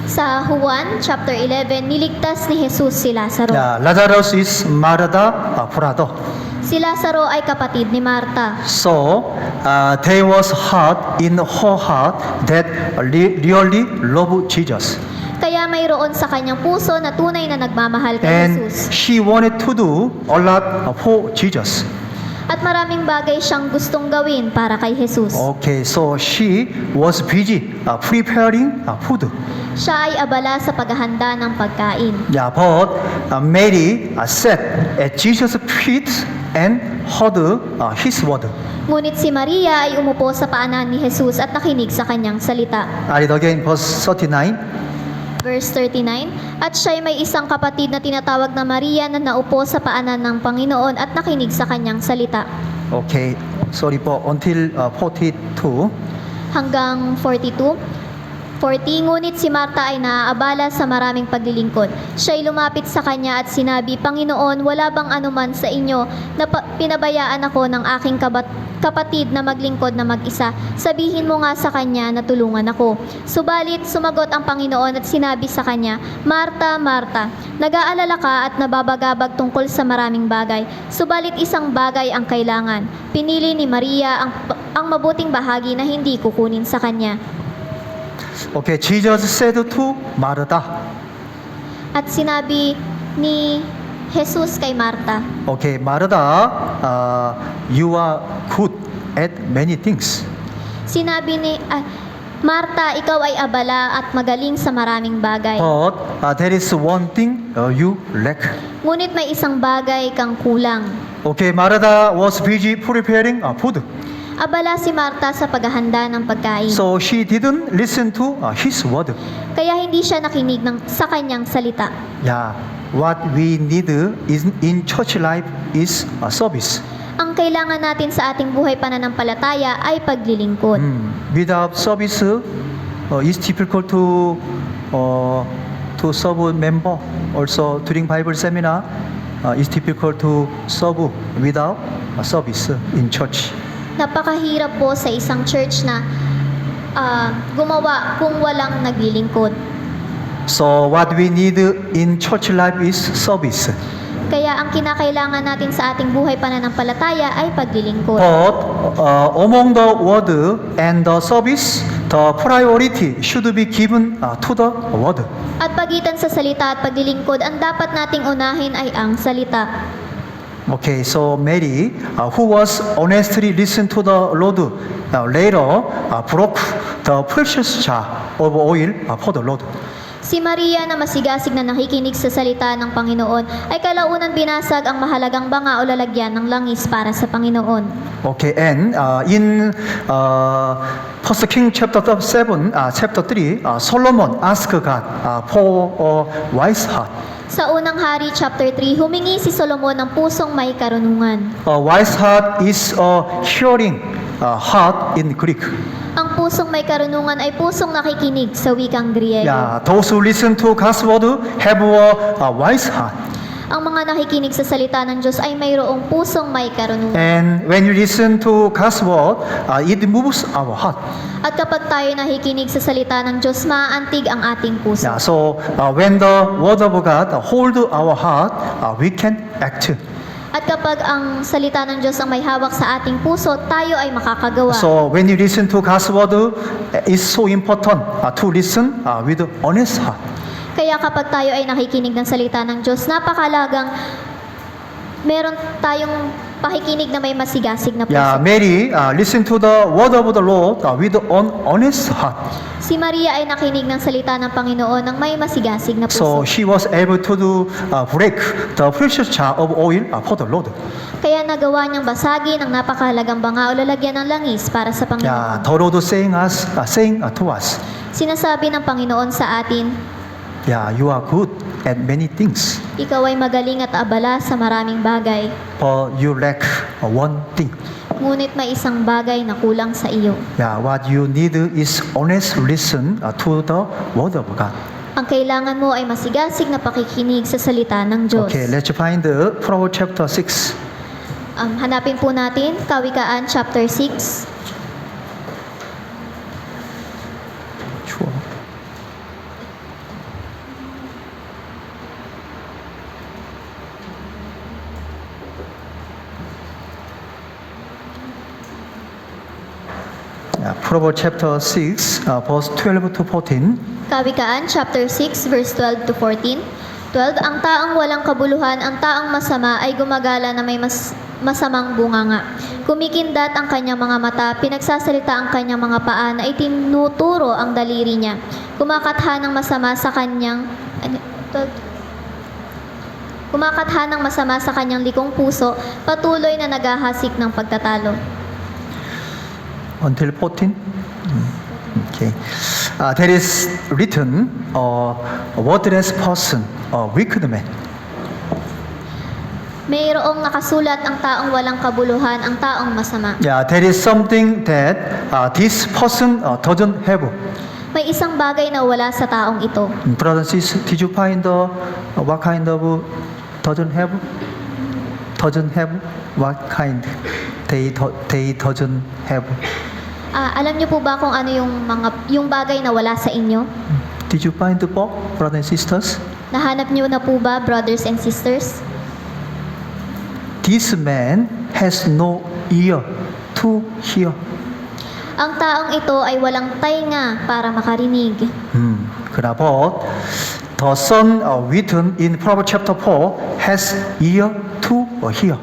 Sa Juan chapter 11, niligtas ni Jesus si Lazaro. Yeah, Lazarus is Martha's brother. Si Lazaro ay kapatid ni Marta. So there was heart in her heart that really loved Jesus. Kaya mayroon sa kanyang puso na tunay na nagmamahal kay And Jesus. she wanted to do a lot for Jesus. At maraming bagay siyang gustong gawin para kay Jesus. Okay, so she was busy preparing food. Siya ay abala sa paghahanda ng pagkain. Yeah, but Mary sat at Jesus' feet and heard his word. Ngunit si Maria ay umupo sa paanan ni Jesus at nakinig sa kanyang salita. I read again verse 39. Verse 39, at siya ay may isang kapatid na tinatawag na Maria na naupo sa paanan ng Panginoon at nakinig sa kanyang salita. Okay, sorry po, until 42. Hanggang 42. 40, ngunit si Marta ay naaabala sa maraming paglilingkod. Siya ay lumapit sa kanya at sinabi, Panginoon, wala bang anuman sa inyo na pinabayaan ako ng aking kapatid na maglingkod na mag-isa? Sabihin mo nga sa kanya na tulungan ako. Subalit, sumagot ang Panginoon at sinabi sa kanya, Marta, Marta, nag-aalala ka at nababagabag tungkol sa maraming bagay. Subalit isang bagay ang kailangan. Pinili ni Maria ang mabuting bahagi na hindi kukunin sa kanya. Okay, Jesus said to Martha. At sinabi ni Jesus kay Marta, Okay, Martha, you are good at many things. sinabi ni Marta, ikaw ay abala at magaling sa maraming bagay. But there is one thing you lack. Ngunit may isang bagay kang kulang. Okay, Martha was busy preparing food. Abala si Marta sa paghahanda ng pagkain. So she didn't listen to his word. Kaya hindi siya nakinig sa kanyang salita. Yeah, what we need is in church life is a service. Ang kailangan natin sa ating buhay pananampalataya ay paglilingkod. Without service, it's difficult to serve a member. Also during Bible seminar, it's difficult to serve without a service in church. Napakahirap po sa isang church na gumawa kung walang naglilingkod. So what we need in church life is service. Kaya ang kinakailangan natin sa ating buhay pananampalataya ay paglilingkod. But among the word and the service, the priority should be given to the word. At pagitan sa salita at paglilingkod, ang dapat nating unahin ay ang salita. Okay, so Mary, who was honestly listened to the Lord, later broke the precious jar of oil for the Lord. Si Maria na masigasig na nakikinig sa salita ng Panginoon ay kalaunan binasag ang mahalagang banga o lalagyan ng langis para sa Panginoon. Okay, and in First King chapter 7, chapter 3, Solomon asked God for a wise heart. Sa unang hari, chapter 3, humingi si Solomon ng pusong may karunungan. A wise heart is a hearing heart in Greek. Ang pusong may karunungan ay pusong nakikinig sa wikang Griego. Yeah, those who listen to God's word have a wise heart. Ang mga nakikinig sa salita ng Diyos ay mayroong pusong may karunungan. And when you listen to God's word, it moves our heart. At kapag tayo nakikinig sa salita ng Diyos, maaantig ang ating puso. Yeah, so when the word of God hold our heart, we can act. At kapag ang salita ng Diyos ang may hawak sa ating puso, tayo ay makakagawa. So when you listen to God's word, it's so important to listen with honest heart. Kaya kapag tayo ay nakikinig ng salita ng Diyos, napakalagang meron tayong pakikinig na may masigasig na puso. Yeah, Mary listen to the word of the Lord with an honest heart. Si Maria ay nakinig ng salita ng Panginoon ng may masigasig na So puso. she was able to break the precious jar of oil for the Lord. Kaya nagawa niyang basagin ang napakahalagang banga o lalagyan ng langis para sa Yeah, Panginoon. the Lord saying to us, Sinasabi ng Panginoon sa atin, yeah, you are good at many things, ikaw ay magaling at abala sa maraming bagay, but you lack one thing. ngunit may isang bagay na kulang sa iyo. Yeah, what you need is honest listen to the word of God. Ang kailangan mo ay masigasig na pakikinig sa salita ng Diyos. Okay, let's find Proverbs chapter 6. Hanapin po natin, Kawikaan chapter 6. Sure. Yeah, Proverbs chapter 6, verse 12 to 14. Kawikaan chapter 6 verse 12 to 14. 12, ang taong walang kabuluhan, ang taong masama ay gumagala na may masamang bunganga. Kumikindat ang kanyang mga mata, pinagsasalita ang kanyang mga paa na itinuturo ang daliri niya. Kumakatha ng masama sa kanyang Kumakatha ng masama sa kanyang likong puso, patuloy na naghahasik ng pagtatalo. Until 14? Okay. There is written, a worthless person, a wicked man. Mayroong nakasulat ang taong walang kabuluhan, ang taong masama. Yeah, there is something that this person doesn't have. May isang bagay na wala sa taong ito. Brothers and sisters, did you find what kind of doesn't have? Doesn't have? What kind? They doesn't have. Alam niyo po ba kung ano yung bagay na wala sa inyo? Did you find the book, brothers and sisters? Nahanap niyo na po ba, brothers and sisters? This man has no ear to hear. Ang taong ito ay walang tainga para makarinig. But the son written in Proverbs chapter 4 has ear to hear.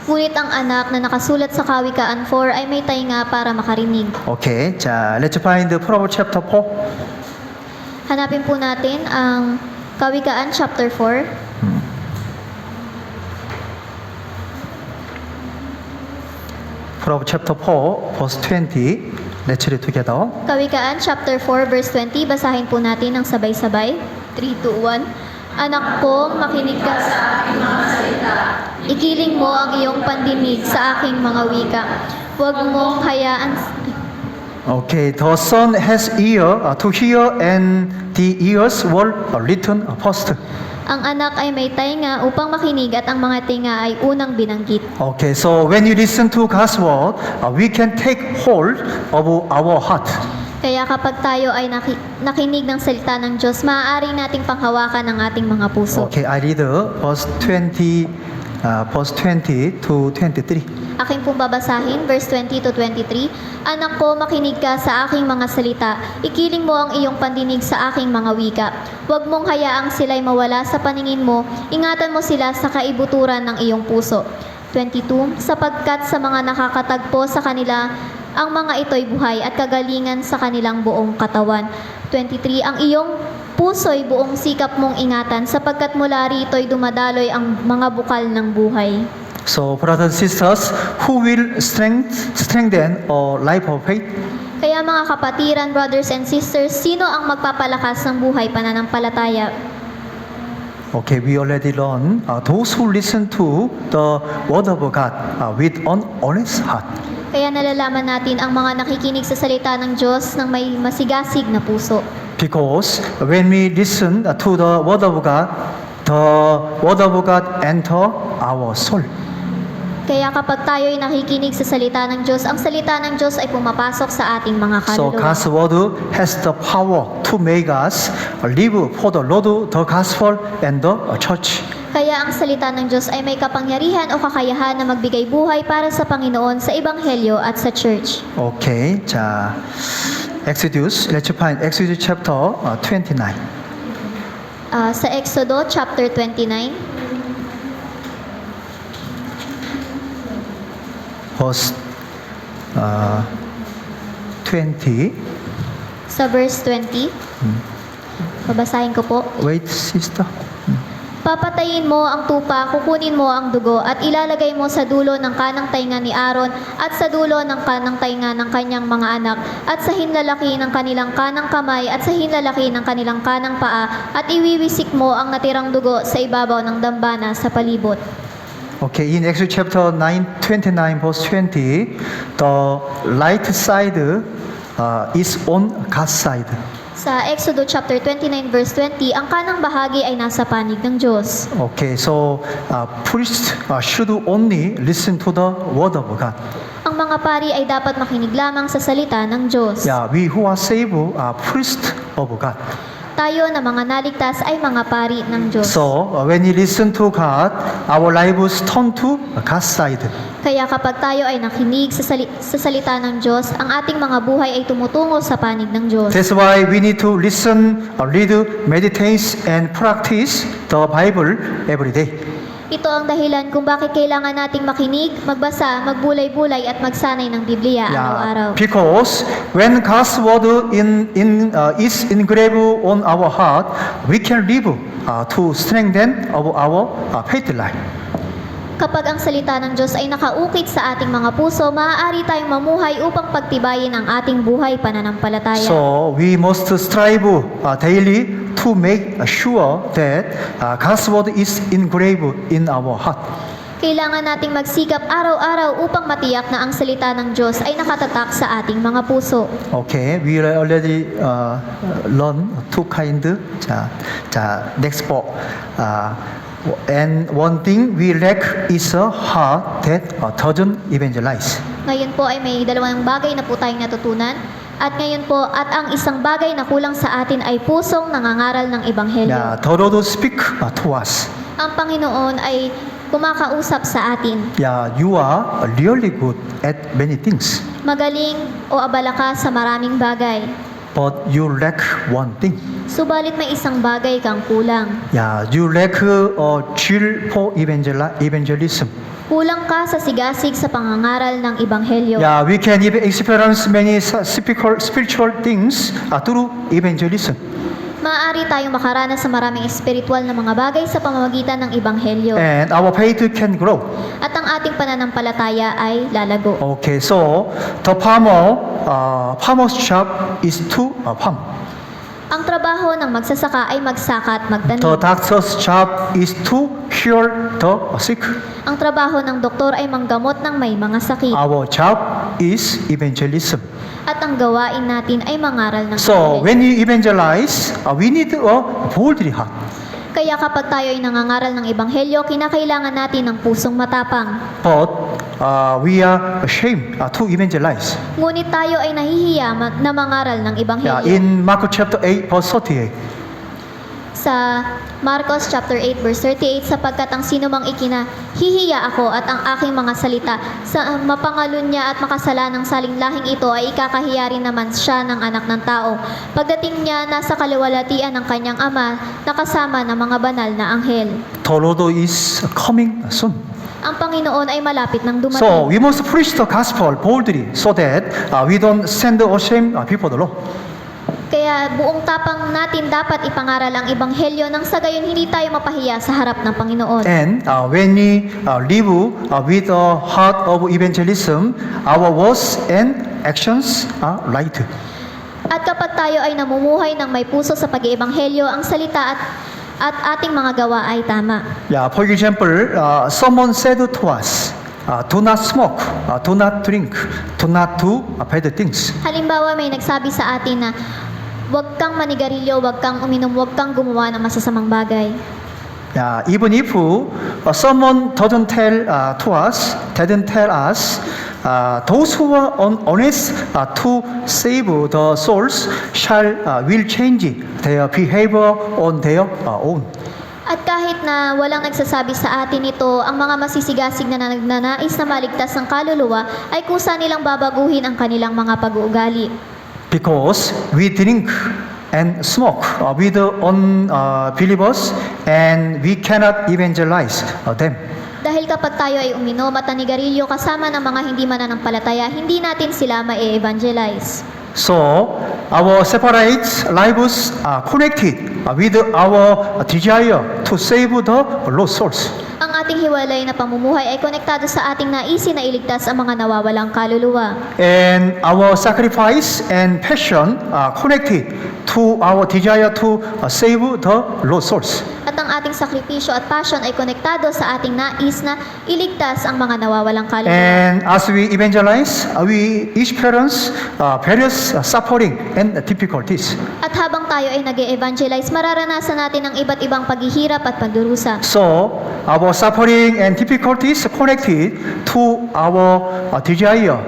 Ngunit ang anak na nakasulat sa Kawikaan 4 ay may tainga para makarinig. Okay, 자, let's find the Proverbs chapter 4. Hanapin po natin ang Kawikaan chapter 4. Proverbs chapter 4, verse 20. Let's read together. Kawikaan chapter 4 verse 20, basahin po natin ng sabay-sabay. 3, 2, 1. Anak ko, makinig ka sa aking mga salita. Ikiling mo ang iyong pandinig sa aking mga wika. Huwag mong hayaan Okay, the son has ear to hear, and the ears were written first. Ang anak ay may tainga upang makinig at ang mga tinga ay unang binanggit. Okay, so when you listen to God's word, we can take hold of our heart. Kaya kapag tayo ay nakinig ng salita ng Diyos, maaari nating panghawakan ang ating mga puso. Okay, I read verse 20 to 23. Aking pong babasahin, verse 20 to 23. Anak ko, makinig ka sa aking mga salita. Ikiling mo ang iyong pandinig sa aking mga wika. Huwag mong hayaang sila'y mawala sa paningin mo. Ingatan mo sila sa kaibuturan ng iyong puso. 22. Sapagkat sa mga nakakatagpo sa kanila, ang mga ito'y buhay at kagalingan sa kanilang buong katawan. 23. Ang iyong puso'y buong sikap mong ingatan sapagkat mula rito'y dumadaloy ang mga bukal ng buhay. So, brothers and sisters, who will strengthen our life of faith? Kaya mga kapatiran, brothers and sisters, sino ang magpapalakas ng buhay pananampalataya? Okay, we already learned those who listen to the word of God with an honest heart. Kaya nalalaman natin ang mga nakikinig sa salita ng Diyos ng may masigasig na puso. Because when we listen to the word of God enter our soul. Kaya kapag tayo ay nakikinig sa salita ng Diyos, ang salita ng Diyos ay pumapasok sa ating mga So kaluluwa. God's word has the power to make us live for the Lord, the gospel, and the church. Kaya ang salita ng Diyos ay may kapangyarihan o kakayahan na magbigay buhay para sa Panginoon sa Ebanghelyo at sa church. Okay, 자, Exodus, let's find Exodus chapter 29. Sa Exodo chapter 29, Verse 20. sa verse 20, babasahin ko po. Wait, sister. Papatayin mo ang tupa, kukunin mo ang dugo, at ilalagay mo sa dulo ng kanang tainga ni Aaron at sa dulo ng kanang tainga ng kanyang mga anak at sa hinlalaki ng kanilang kanang kamay at sa hinlalaki ng kanilang kanang paa at iwiwisik mo ang natirang dugo sa ibabaw ng dambana sa palibot. Okay, in Exodus chapter 29, verse 20, the right side is on God's side. Sa Exodo chapter 29 verse 20, ang kanang bahagi ay nasa panig ng Diyos. Okay, so priests should only listen to the word of God. Ang mga pari ay dapat makinig lamang sa salita ng Diyos. Yeah, we who are saved are priests of God. Tayo na mga naligtas ay mga pari ng Diyos. So when you listen to God, our lives turn to God's side. Kaya kapag tayo ay nakinig sa salita ng Diyos, ang ating mga buhay ay tumutungo sa panig ng Diyos. That's why we need to listen, read, meditate, and practice the Bible every day. Ito ang dahilan kung bakit kailangan nating makinig, magbasa, magbulay-bulay at magsanay ng Biblia araw-araw. Because when God's word is engraved on our heart, we can live to strengthen our faith life. Kapag ang salita ng Diyos ay nakaukit sa ating mga puso, maaari tayong mamuhay upang pagtibayin ang ating buhay pananampalataya. So we must strive daily to make sure that God's word is engraved in our heart. Kailangan nating magsikap araw-araw upang matiyak na ang salita ng Diyos ay nakatatak sa ating mga puso. Okay, we already learn two kind. 자, next book. And one thing we lack is a heart that doesn't evangelize. Ngayon po ay may dalawang bagay na po tayong natutunan. At ngayon po, at ang isang bagay na kulang sa atin ay pusong nangangaral ng Ebanghelyo. Yeah, the Lord speak to us. Ang Panginoon ay kumakausap sa atin. Yeah, you are really good at many things, Magaling o abala ka sa maraming bagay. but you lack one thing. Subalit may isang bagay kang kulang. Yeah, you lack a zeal for evangelism. Kulang ka sa sigasig sa pangangaral ng Ebanghelyo. Yeah, we can even experience many spiritual things through evangelism. Maaari tayong makaranas sa maraming espiritual na mga bagay sa pamamagitan ng Ebanghelyo. And our faith can grow. At ang ating pananampalataya ay lalago. Okay, so the farmer's job is to farm. Ang trabaho ng magsasaka ay magsaka at magtanim. The doctor's job is to cure the sick. Ang trabaho ng doktor ay manggamot ng may mga sakit. Our job is evangelism. at ang gawain natin ay mangaral ng So Ebanghelyo. when we evangelize, we need a boldly heart. Kaya kapag tayo ay nangangaral ng Ebanghelyo, kinakailangan natin ng pusong matapang. But we are ashamed to evangelize. Ngunit tayo ay nahihiya na mangaral ng Ebanghelyo. In Mark chapter 8, verse 38. Sa Marcos chapter 8 verse 38, sapagkat ang sino mang hihiya ako at ang aking mga salita sa mapangalun niya at makasalanang saling lahing ito ay ikakahiya rin naman siya ng anak ng tao. Pagdating niya, nasa kaliwalatian ng kanyang ama, nakasama ng mga banal na anghel. The Lord is coming soon. Ang Panginoon ay malapit ng So dumating. we must preach the gospel boldly so that we don't send ashamed people the Lord. Kaya buong tapang natin dapat ipangaral ang Ebanghelyo nang sa gayon hindi tayo mapahiya sa harap ng Panginoon. And when we live with a heart of evangelism, our words and actions are right. At kapag tayo ay namumuhay ng may puso sa pag-iebanghelyo, ang salita at ating mga gawa ay tama. Yeah, for example, someone said to us, do not smoke, do not drink, do not do bad things. Halimbawa, may nagsabi sa atin na huwag kang manigarilyo, huwag kang uminom, huwag kang gumawa ng masasamang bagay. Yeah, even if someone doesn't tell us, those who are honest to save the souls will change their behavior on their own. At kahit na walang nagsasabi sa atin ito, ang mga masisigasig na nagnanais na maligtas ng kaluluwa ay kusa nilang babaguhin ang kanilang mga pag-uugali. Because we drink and smoke with unbelievers and we cannot evangelize them. Dahil kapag tayo ay uminom at nanigarilyo kasama ng mga hindi mananampalataya, hindi natin sila ma-evangelize. So our separate lives are connected with our desire to save the lost souls. Ang ating hiwalay na pamumuhay ay konektado sa ating naisin na iligtas ang mga nawawalang kaluluwa. And our sacrifice and passion are connected to our desire to save the lost souls. At ang ating sakripisyo at passion ay konektado sa ating nais na iligtas ang mga nawawalang kaluluwa. And as we evangelize, we experience various suffering and difficulties. At habang tayo ay nag-evangelize, mararanasan natin ang iba't ibang paghihirap at pagdurusa. So our suffering and difficulties connected to our desire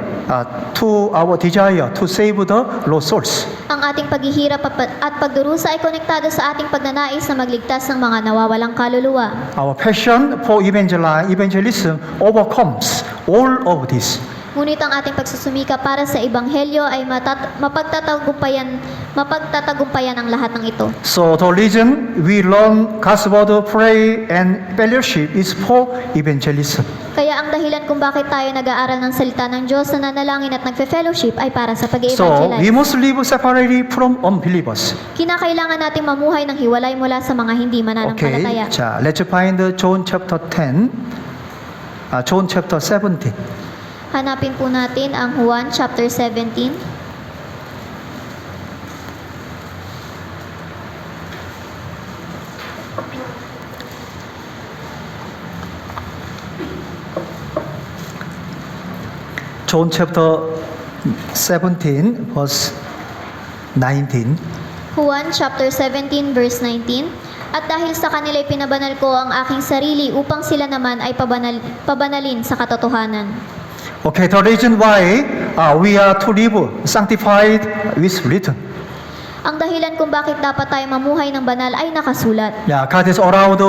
to save the lost souls. Ang ating paghihirap at pagdurusa ay konektado sa ating pagnanais na magligtas ng mga nawawalang kaluluwa. Our passion for evangelism overcomes all of this. Ngunit ang ating pagsusumika para sa Ebanghelyo ay mapagtatagumpayan ang lahat ng ito. So the reason we learn God's word, pray, and fellowship is for evangelism. Kaya ang dahilan kung bakit tayo nag-aaral ng salita ng Diyos na nanalangin at nagfe-fellowship ay para sa So we pag-evangelize. must live separately from unbelievers. Kinakailangan natin mamuhay ng hiwalay mula sa mga hindi mananampalataya. Okay, 자, let's find John chapter 10, John chapter 17. Hanapin po natin ang Juan chapter 17. John chapter 17, verse 19. Juan chapter 17 verse 19. At dahil sa kanila'y pinabanal ko ang aking sarili upang sila naman ay pabanalin sa katotohanan. Okay, the reason why we are to live sanctified is written. Ang dahilan kung bakit dapat tayo mamuhay ng banal ay nakasulat. Yeah, God has allowed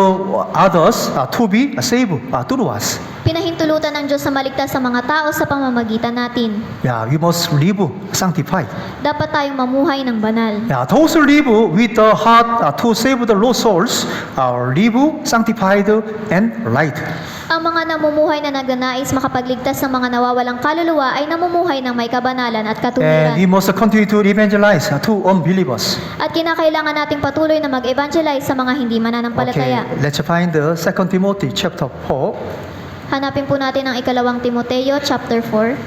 others to be saved through us. Pinahintulutan ng Diyos na maligtas sa mga tao sa pamamagitan natin. Yeah, we must live sanctified. Dapat tayong mamuhay ng banal. Yeah, those who live with the heart to save the lost souls live sanctified and right. Ang mga namumuhay na nagnanais makapagligtas ng mga nawawalang kaluluwa ay namumuhay ng may kabanalan at And we katuwiran. must continue to evangelize to unbelievers. At kinakailangan nating patuloy na mag-evangelize sa mga hindi Okay, mananampalataya. let's find 2 Timothy chapter 4. Hanapin po natin ang ikalawang Timoteo chapter 4.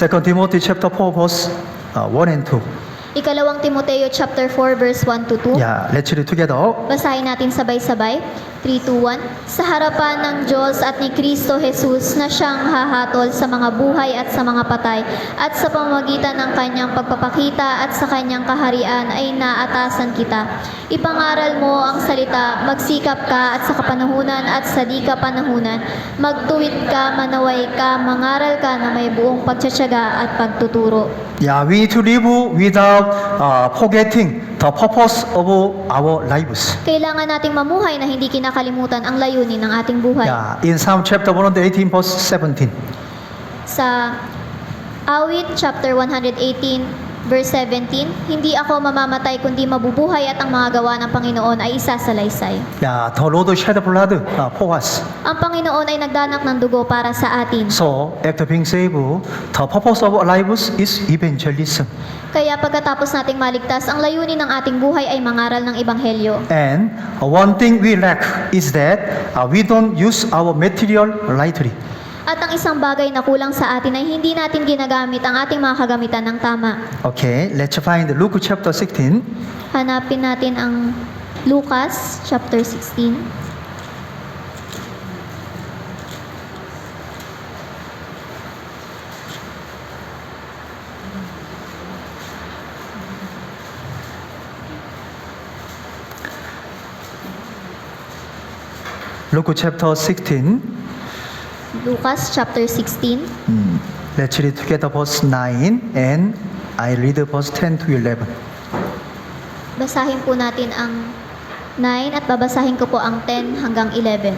2 Timothy chapter 4 verse 1 and 2. Ikalawang Timoteo chapter 4 verse 1 to 2. Yeah, let's read together. Basahin natin sabay-sabay. 3, 2, 1. Sa harapan ng Diyos at ni Kristo Jesus na siyang hahatol sa mga buhay at sa mga patay at sa pamamagitan ng kanyang pagpapakita at sa kanyang kaharian ay naatasan kita. Ipangaral mo ang salita, magsikap ka at sa kapanahunan at sa di kapanahunan. Magtuwid ka, manaway ka, mangaral ka na may buong pagtsatsaga at pagtuturo. Yeah, we need to live without forgetting the purpose of our lives. Kailangan nating mamuhay na hindi kinakalimutan ang layunin ng ating buhay. Yeah, in Psalm chapter 118 verse 17. Sa Awit chapter 118 verse 17, hindi ako mamamatay kundi mabubuhay at ang mga gawa ng Panginoon ay isasalaysay. Yeah, the Lord shed blood for us. Ang Panginoon ay nagdanak ng dugo para sa atin. So, after being saved, the purpose of our lives is evangelism. Kaya pagkatapos nating maligtas, ang layunin ng ating buhay ay mangaral ng Ebanghelyo. And one thing we lack is that we don't use our material rightly. At ang isang bagay na kulang sa atin ay hindi natin ginagamit ang ating mga kagamitan ng tama. Okay, let's find Luke chapter 16. Hanapin natin ang Lucas chapter 16. Luke chapter 16. Lucas chapter 16. Let's read together verse 9 and I read verse 10 to 11. Basahin po natin ang 9 at babasahin ko po ang 10 hanggang 11.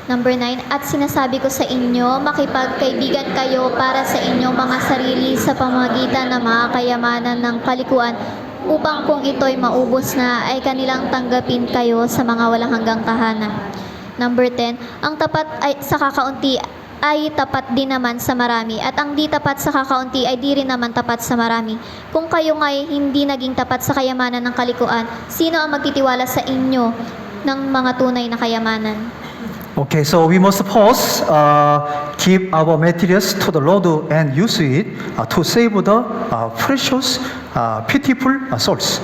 Number 9, at sinasabi ko sa inyo, makipagkaibigan kayo para sa inyong mga sarili sa pamamagitan ng mga kayamanan ng kalikuan upang kung ito'y maubos na ay kanilang tanggapin kayo sa mga walang hanggang kahanan. Number 10, ang tapat ay sa kakaunti ay tapat din naman sa marami at ang di tapat sa kakaunti ay di rin naman tapat sa marami. Kung kayo nga'y hindi naging tapat sa kayamanan ng kalikuan, sino ang magtitiwala sa inyo ng mga tunay na kayamanan? Okay, so we must first give our materials to the Lord and use it to save the precious, pitiful souls.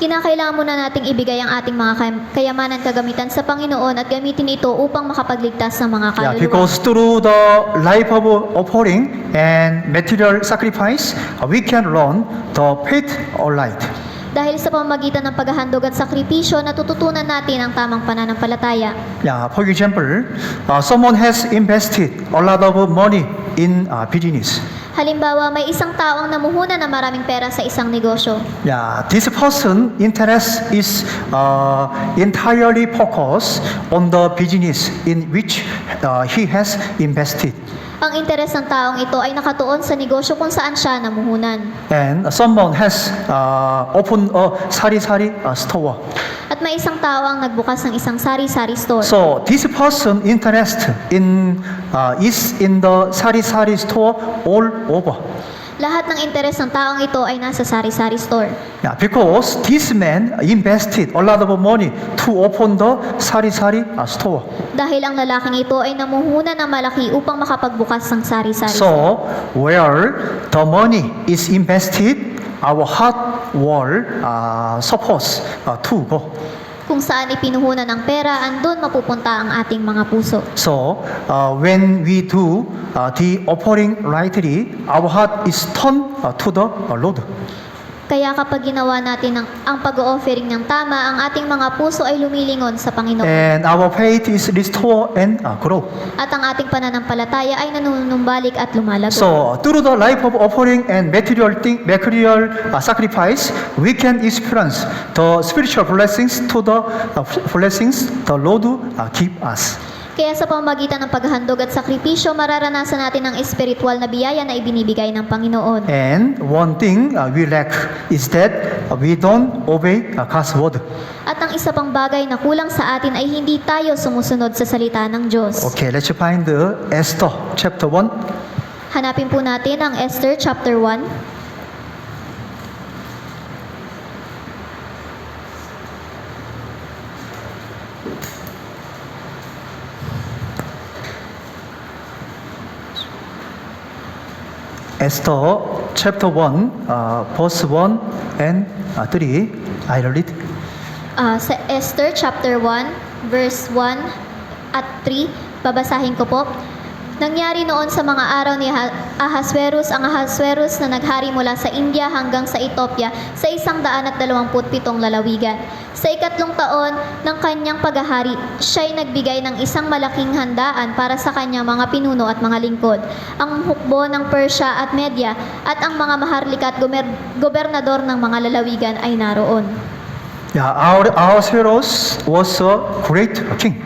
Kinakailangan muna nating ibigay ang ating mga kayamanan kagamitan sa Panginoon at gamitin ito upang makapagligtas ng mga Yeah, kaluluwa. because through the life of offering and material sacrifice, we can learn the faith or light. Dahil sa pamamagitan ng paghahandog at sakripisyo, natututunan natin ang tamang pananampalataya. Yeah, for example, someone has invested a lot of money in business. Halimbawa, may isang tao ang namuhunan ng maraming pera sa isang negosyo. Yeah, this person interest is entirely focused on the business in which he has invested. Ang interes ng taong ito ay nakatuon sa negosyo kung saan siya namuhunan. And someone has opened a sari-sari store. At may isang tao ang nagbukas ng isang sari-sari store. So this person interest in is in the sari-sari store all over. Lahat ng interes ng taong ito ay nasa sari-sari store. Yeah, because this man invested a lot of money to open the sari-sari store. Dahil ang lalaking ito ay namuhunan ng malaki upang makapagbukas ng sari-sari store. So where the money is invested, our heart will supposed to go. Kung saan ipinuhunan ng pera, andun mapupunta ang ating mga puso. So when we do the offering rightly, our heart is turned to the Lord. Kaya kapag ginawa natin ang pag-offering ng tama, ang ating mga puso ay lumilingon sa Panginoon. And our faith is restored and grow. At ang ating pananampalataya ay nanunumbalik at lumalago. So through the life of offering and material sacrifice, we can experience the spiritual blessings to the blessings the Lord give us. Kaya sa pamamagitan ng paghahandog at sakripisyo, mararanasan natin ang espiritual na biyaya na ibinibigay ng Panginoon. And one thing we lack is that we don't obey God's word. At ang isa pang bagay na kulang sa atin ay hindi tayo sumusunod sa salita ng Diyos. Okay, let's find Esther chapter 1. Hanapin po natin ang Esther chapter 1. Esther chapter 1, verse 1 and 3. I read. Sa Esther chapter 1, verse 1 at 3, babasahin ko po. Nangyari noon sa mga araw ni Ahasuerus ang Ahasuerus na naghari mula sa India hanggang sa Ethiopia sa 127 lalawigan. Sa ikatlong taon ng kanyang paghahari, siya'y nagbigay ng isang malaking handaan para sa kanyang mga pinuno at mga lingkod, ang hukbo ng Persia at Media at ang mga maharlika at gobernador ng mga lalawigan ay naroon. Yeah, Ahasuerus was a great king.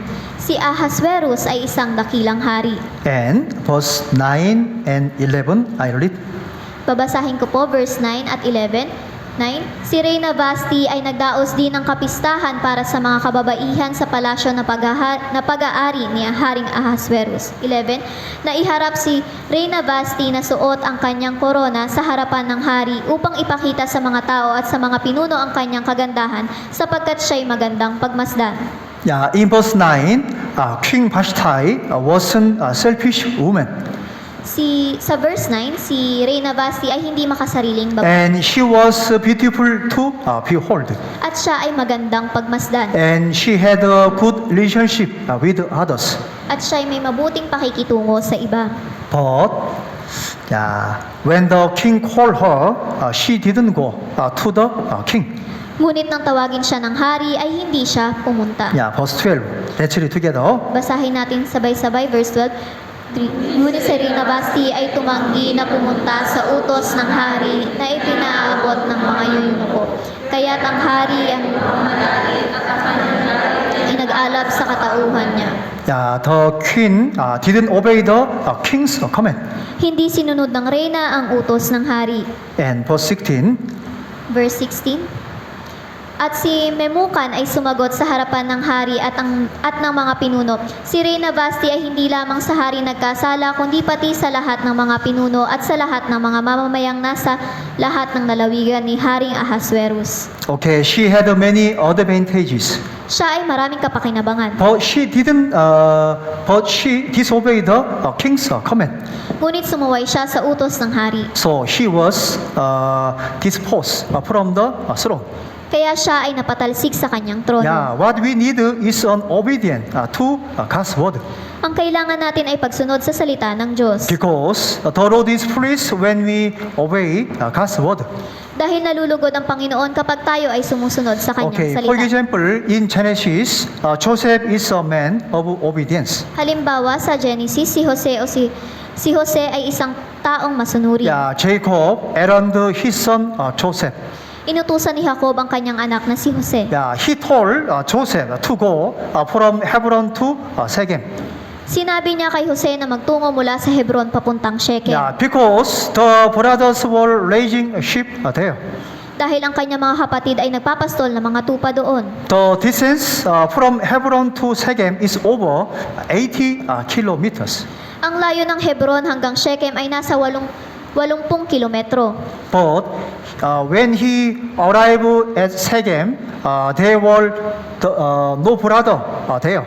Si Ahasuerus ay isang dakilang hari. And verse 9 and 11, I read. Babasahin ko po verse 9 at 11. 9. Si Reyna Vashti ay nagdaos din ng kapistahan para sa mga kababaihan sa palasyo na pag-aari ni Haring Ahasuerus. 11. Naiharap si Reyna Vashti na suot ang kanyang korona sa harapan ng hari upang ipakita sa mga tao at sa mga pinuno ang kanyang kagandahan sapagkat siya'y magandang pagmasdan. Yeah, in verse 9, King Vashti wasn't a selfish woman. Sa verse 9, si Reyna Vashti ay hindi makasariling babae. And she was beautiful to behold. At siya ay magandang pagmasdan. And she had a good relationship with others. At siya ay may mabuting pakikitungo sa iba. But when the king called her, she didn't go to the king. Ngunit nang tawagin siya ng hari ay hindi siya pumunta. Yeah, verse 12. Let's read together. Basahin natin sabay-sabay verse 12. Ngunit si Reyna Vashti ay tumanggi na pumunta sa utos ng hari na ipinaabot ng mga yuyunuko. Kaya't ang hari ay nag-alab sa katauhan niya. Yeah, the queen didn't obey the king's command. Hindi sinunod ng reyna ang utos ng hari. And verse 16. Verse 16. At si Memucan ay sumagot sa harapan ng hari at ng mga pinuno. Si Reyna Vashti ay hindi lamang sa hari nagkasala, kundi pati sa lahat ng mga pinuno at sa lahat ng mga mamamayang nasa lahat ng lalawigan ni Haring Ahasuerus. Okay, she had many advantages. Siya ay maraming kapakinabangan. But she disobeyed the king's command. Ngunit sumuway siya sa utos ng hari. So she was disposed from the throne. Kaya siya ay napatalsik sa kanyang trono. Yeah, what we need is an obedience to God's word. Ang kailangan natin ay pagsunod sa salita ng Diyos. Because the Lord is pleased when we obey God's word. Dahil nalulugod ang Panginoon kapag tayo ay sumusunod sa kanyang Okay, for salita. example, in Genesis, Joseph is a man of obedience. Halimbawa sa Genesis, si Jose ay isang taong masunuri. Yeah, Jacob and his son Joseph. Inutusan ni Jacob ang kanyang anak na si Jose. Yeah, he told Joseph to go from Hebron to Shechem. Sinabi niya kay Jose na magtungo mula sa Hebron papuntang Shechem. Yeah, because the brothers were raising sheep there. Dahil ang kanyang mga kapatid ay nagpapastol ng mga tupa doon. The distance from Hebron to Shechem is over 80 kilometers. Ang layo ng Hebron hanggang Shechem ay nasa 80 kilometro. But when he arrived at Shechem, there were no brother there.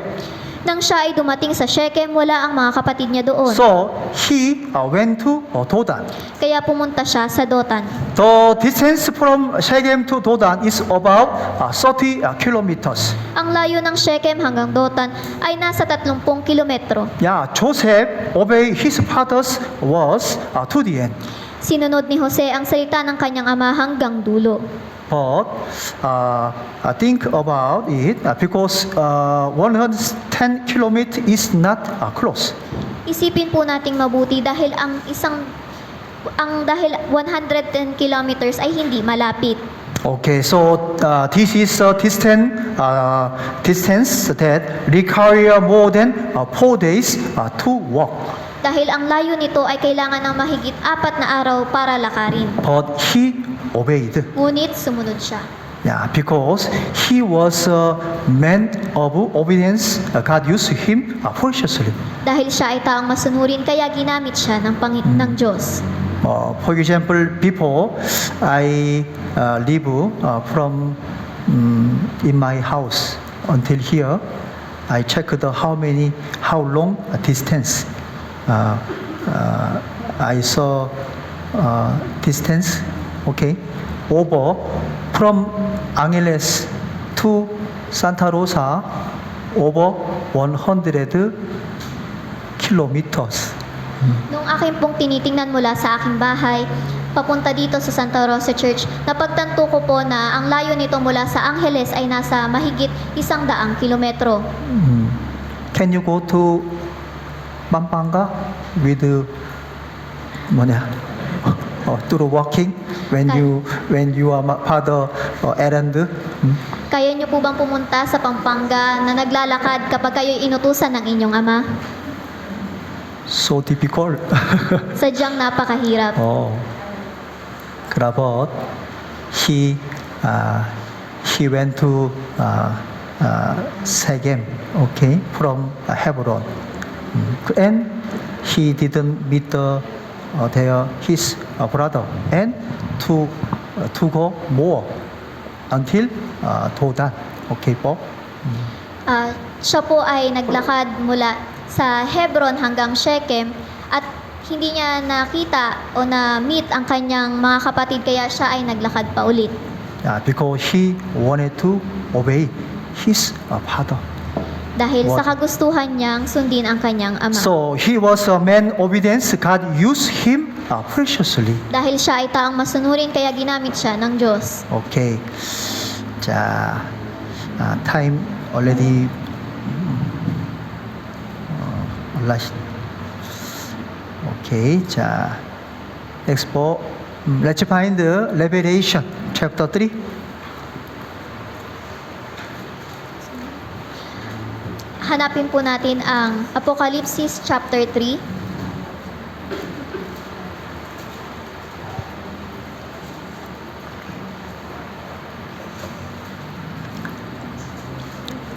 Nang siya ay dumating sa Shechem, wala ang mga kapatid niya doon. So he went to Dodan. Kaya pumunta siya sa Dotan. The distance from Shechem to Dodan is about 30 kilometers. Ang layo ng Shechem hanggang Dotan ay nasa 30 kilometro. Yeah, Joseph obeyed his father's words to the end. Sinunod ni Jose ang salita ng kanyang ama hanggang dulo. But think about it because 110 kilometers is not close. Isipin po nating mabuti dahil dahil 110 kilometers ay hindi malapit. Okay, so this is a distance that require more than 4 days to walk. Dahil ang layo nito ay kailangan ng mahigit 4 na araw para lakarin. But he obeyed. Ngunit sumunod siya. Yeah, because he was a man of obedience, God used him preciously. Dahil siya ay taong masunurin kaya ginamit siya ng Diyos. For example, before I live from in my house until here, I checked how long distance. I saw distance, okay, over from Angeles to Santa Rosa, over 100 kilometers. Nung akin pong tinitingnan mula sa aking bahay, papunta dito sa Santa Rosa Church, napagtanto ko po na ang layo nito mula sa Angeles ay nasa mahigit 100 kilometro. Can you go to Pampanga with through walking when you are father errand? Kaya niyo po bang pumunta sa Pampanga na naglalakad kapag kayo'y inutusan ng inyong ama? So difficult. Sadyang napakahirap. 그래서 he went to Shechem, okay, from Hebron, and he didn't meet his brother, and to go more until Dodan, okay po. Siya po ay naglakad mula sa Hebron hanggang Shechem at hindi niya nakita o na-meet ang kanyang mga kapatid kaya siya ay naglakad pa ulit. Because he wanted to obey his father. Dahil sa kagustuhan niyang sundin ang kanyang ama. So he was a man obedience. God used him preciously. Dahil siya ay taong masunurin kaya ginamit siya ng Diyos. Okay. 자, time already last. Okay. 자, next po. Let's find the Revelation chapter 3. Hanapin po natin ang Apocalypse chapter 3.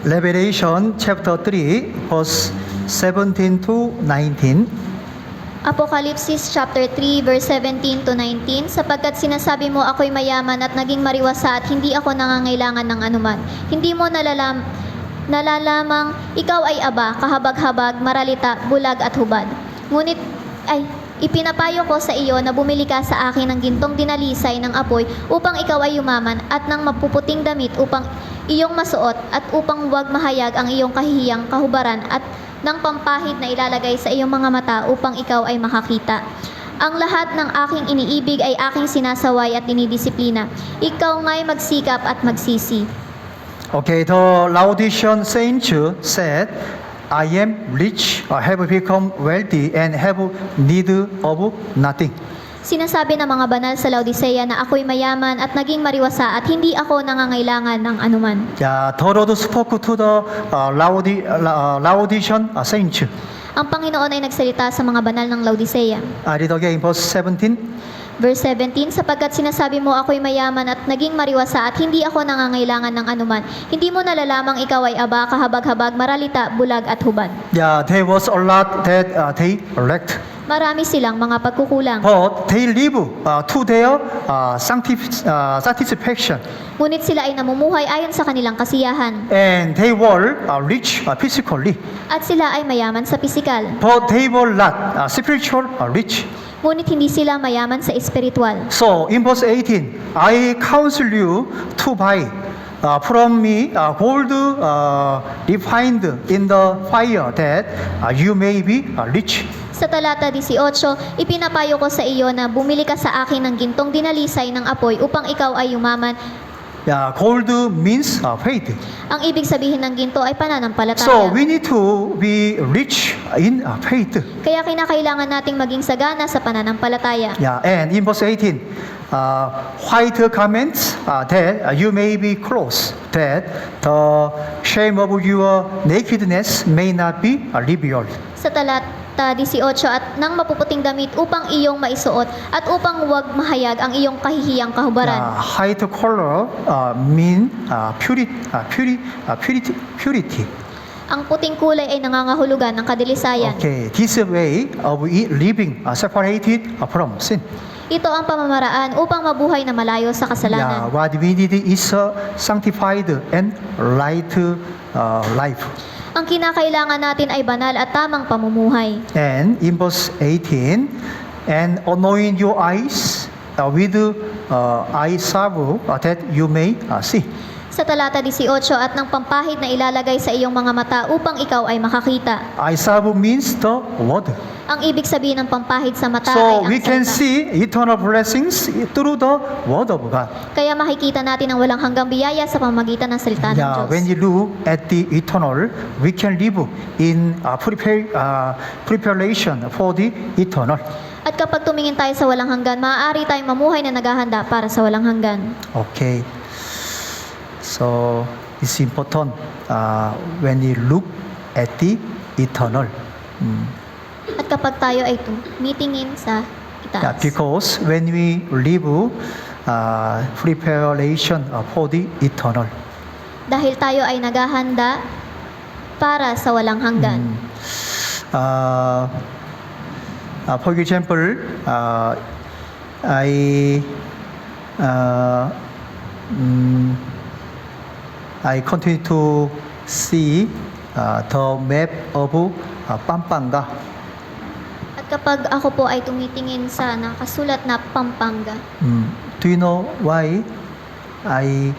Revelation chapter 3 verse 17 to 19. Apocalypse chapter 3 verse 17 to 19, sapagkat sinasabi mo ako'y mayaman at naging mariwasa at hindi ako nangangailangan ng anuman. Hindi mo nalalamang ikaw ay aba, kahabag-habag, maralita, bulag at hubad. Ngunit ipinapayo ko sa iyo na bumili ka sa akin ng gintong dinalisay ng apoy upang ikaw ay yumaman at ng mapuputing damit upang iyong masuot at upang huwag mahayag ang iyong kahihiyang kahubaran at ng pampahid na ilalagay sa iyong mga mata upang ikaw ay makakita. Ang lahat ng aking iniibig ay aking sinasaway at dinidisiplina. Ikaw nga'y magsikap at magsisi. Okay, the Laodicean saint said, I am rich, have become wealthy, and have need of nothing. Sinasabi ng mga banal sa Laodicea na ako'y mayaman at naging mariwasa at hindi ako nangangailangan ng anuman. The Lord spoke to the Laodicean saint. Ang Panginoon ay nagsalita sa mga banal ng Laodicea. I read again verse 17. Verse 17, sapagkat sinasabi mo ako'y mayaman at naging mariwasa at hindi ako nangangailangan ng anuman. Hindi mo nalalamang ikaw ay aba, kahabag-habag, maralita, bulag at hubad. Yeah, there was a lot that they lacked. Marami silang mga pagkukulang. But they live to their satisfaction. Ngunit sila ay namumuhay ayon sa kanilang kasiyahan. And they were rich physically. At sila ay mayaman sa pisikal. But they were not spiritual rich. Ngunit hindi sila mayaman sa espiritual. So in verse 18, I counsel you to buy from me gold refined in the fire that you may be rich. Sa talata 18, ipinapayo ko sa iyo na bumili ka sa akin ng gintong dinalisay ng apoy upang ikaw ay yumaman. Yeah, gold means faith. Ang ibig sabihin ng ginto ay pananampalataya. So we need to be rich in faith. Kaya kinakailangan nating maging sagana sa pananampalataya. Yeah, and in verse 18, white garments that you may be clothed, that the shame of your nakedness may not be revealed. Sa talata 18, at nang mapuputing damit upang iyong maisuot at upang huwag mahayag ang iyong kahihiyang kahubaran. White color mean purity. Ang puting kulay ay nangangahulugan ng kadilisayan. Okay, this way of living separated from sin. Ito ang pamamaraan upang mabuhay na malayo sa Yeah, kasalanan. what we need is a sanctified and right life. Ang kinakailangan natin ay banal at tamang pamumuhay. And in verse 18, and anoint your eyes with eye salve that you may see. Sa talata 18, at ng pampahid na ilalagay sa iyong mga mata upang ikaw ay makakita. Eye salve means the word. Ang ibig sabihin ng pampahid sa mata ay So ang we can salita. see eternal blessings through the word of God. Kaya makikita natin ang walang hanggang biyaya sa pamamagitan ng salita ng Yeah, Diyos. when you look at the eternal, we can live in preparation for the eternal. At kapag tumingin tayo sa walang hanggan, maaari tayong mamuhay na naghahanda para sa walang hanggan. Okay. So it's important when you look at the eternal. At kapag tayo ay tumitingin sa Yeah, itaas. because when we live preparation for the eternal. Dahil tayo ay naghahanda para sa walang hanggan. For example, I continue to see the map of Pampanga. At kapag ako po ay tumitingin sa nakasulat na Pampanga, Do you know why I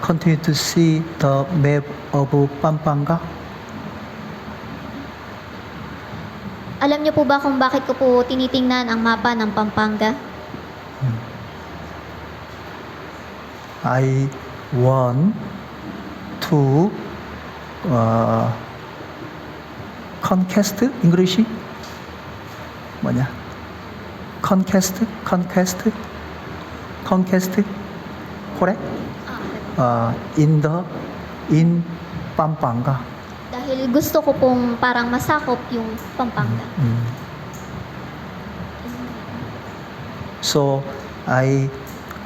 continue to see the map of Pampanga? alam niyo po ba kung bakit ko po tinitingnan ang mapa ng Pampanga? I want to conquest English 뭐냐? Conquest correct? In Pampanga. Dahil gusto ko pong parang masakop yung Pampanga. So I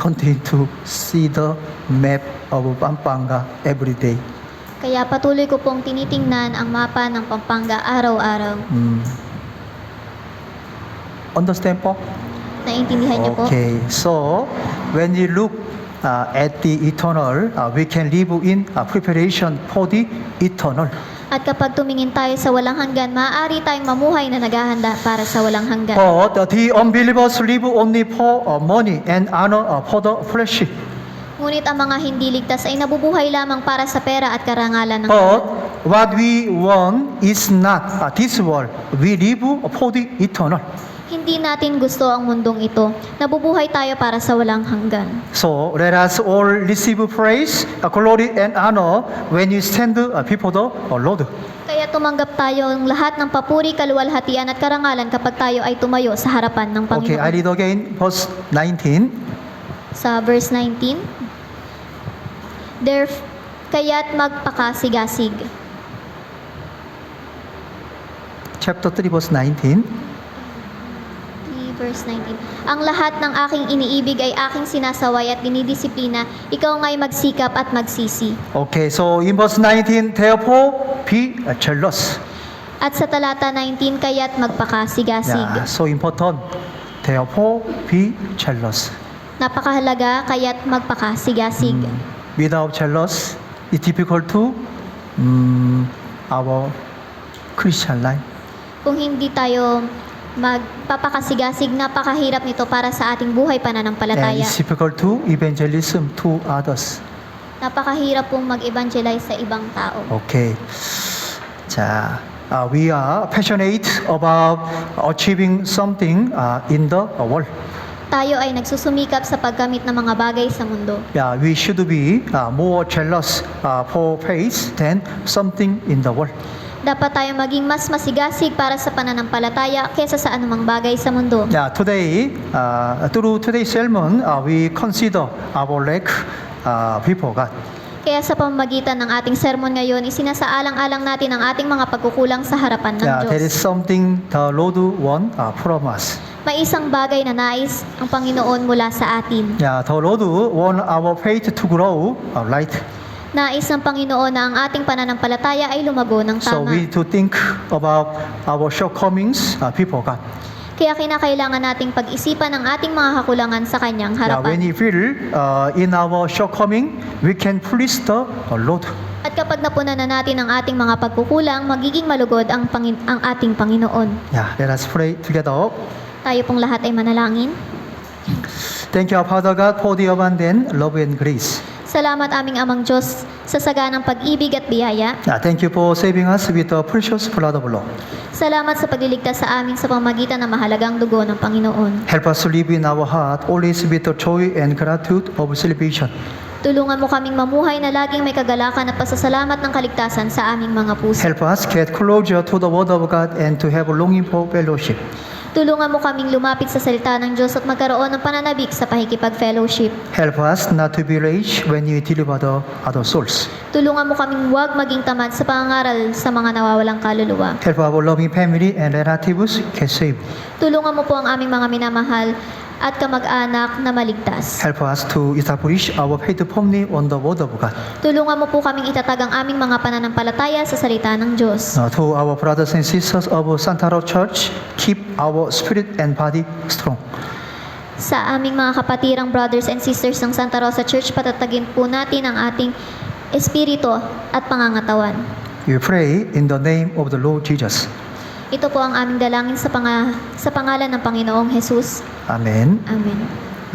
continue to see the map of Pampanga every day. Kaya patuloy ko pong tinitingnan ang mapa ng Pampanga araw-araw. Understand po? Naintindihan niyo po? Okay. So when you look at the eternal, we can live in preparation for the eternal. At kapag tumingin tayo sa walang hanggan, maaari tayong mamuhay na naghahanda para sa walang hanggan. But the unbelievers live only for money and honor for the flesh. Ngunit ang mga hindi ligtas ay nabubuhay lamang para sa pera at karangalan ng But what we want is not this world. We live for the eternal. Hindi natin gusto ang mundong ito. Nabubuhay tayo para sa walang hanggan. So let us all receive praise, glory, and honor when you stand before the Lord. Kaya tumanggap tayo ng lahat ng papuri, kaluwalhatian at karangalan kapag tayo ay tumayo sa harapan ng Okay, I Panginoon. read again verse 19. Sa verse 19, kaya't magpakasigasig. Chapter 3, verse 19. Verse 19. Ang lahat ng aking iniibig ay aking sinasaway at dinidisiplina. Ikaw nga'y magsikap at magsisi. Okay, so in verse 19, therefore be jealous. At sa talata 19, kaya't magpakasigasig. Yeah, so important. Therefore be jealous. Napakahalaga, kaya't magpakasigasig. Without jealous, it's difficult to our Christian life. Kung hindi tayo magpapakasigasig, napakahirap nito para sa ating buhay And pananampalataya. it's difficult to evangelism to others. Napakahirap pong mag-evangelize sa ibang tao. Okay. 자, we are passionate about achieving something in the world. Tayo ay nagsusumikap sa pagkamit ng mga bagay sa mundo. Yeah, we should be more jealous for faith than something in the world. Dapat tayo maging mas masigasig para sa pananampalataya kaysa sa anumang bagay sa mundo. Yeah, today, through today's sermon, we consider our lack before God. Kaya sa pamamagitan ng ating sermon ngayon, isinasaalang-alang natin ang ating mga pagkukulang sa harapan ng Yeah, there is Diyos. something the Lord wants from us. May isang bagay na nais ang Panginoon mula sa atin. Yeah, the Lord wants our faith to grow right. Nais ng Panginoon na ang ating pananampalataya ay lumago ng So tama. we need to think about our shortcomings before God. Kaya kinakailangan nating pag-isipan ang ating mga kakulangan sa Kanyang Yeah, when harapan. we feel in our shortcoming, we can please the Lord. At kapag napunan na natin ang ating mga pagkukulang, magiging malugod ang ating Panginoon. Yeah, let us pray together. Tayo pong lahat ay manalangin. Thank you, our Father God, for the abundant love and grace. Salamat aming Amang Diyos sa saganang pag-ibig at biyaya. Thank you for saving us with the precious blood of Lord. Salamat sa pagliligtas sa amin sa pamagitan ng mahalagang dugo ng Panginoon. Help us to live in our heart always with the joy and gratitude of salvation. Tulungan mo kaming mamuhay na laging may kagalakan at pasasalamat ng kaligtasan sa aming mga puso. Help us get closer to the Word of God and to have a longing for fellowship. Tulungan mo kaming lumapit sa salita ng Diyos at magkaroon ng pananabik sa pakikipag-fellowship. Help us not to be rash when you deliver the other souls. Tulungan mo kaming huwag maging tamad sa pangangaral sa mga nawawalang kaluluwa. Help our loving family and relatives get saved. Tulungan mo po ang aming mga minamahal at kamag-anak na maligtas. Help us to establish our faith firmly on the Word of God. Tulungan mo po kaming itatag ang aming mga pananampalataya sa salita ng Diyos. To our brothers and sisters of Santa Rosa Church, keep our spirit and body strong. Sa aming mga kapatirang brothers and sisters ng Santa Rosa Church, patatagin po natin ang ating espiritu at pangangatawan. We pray in the name of the Lord Jesus. Ito po ang aming dalangin sa pangalan ng Panginoong Jesus. Amen. Amen.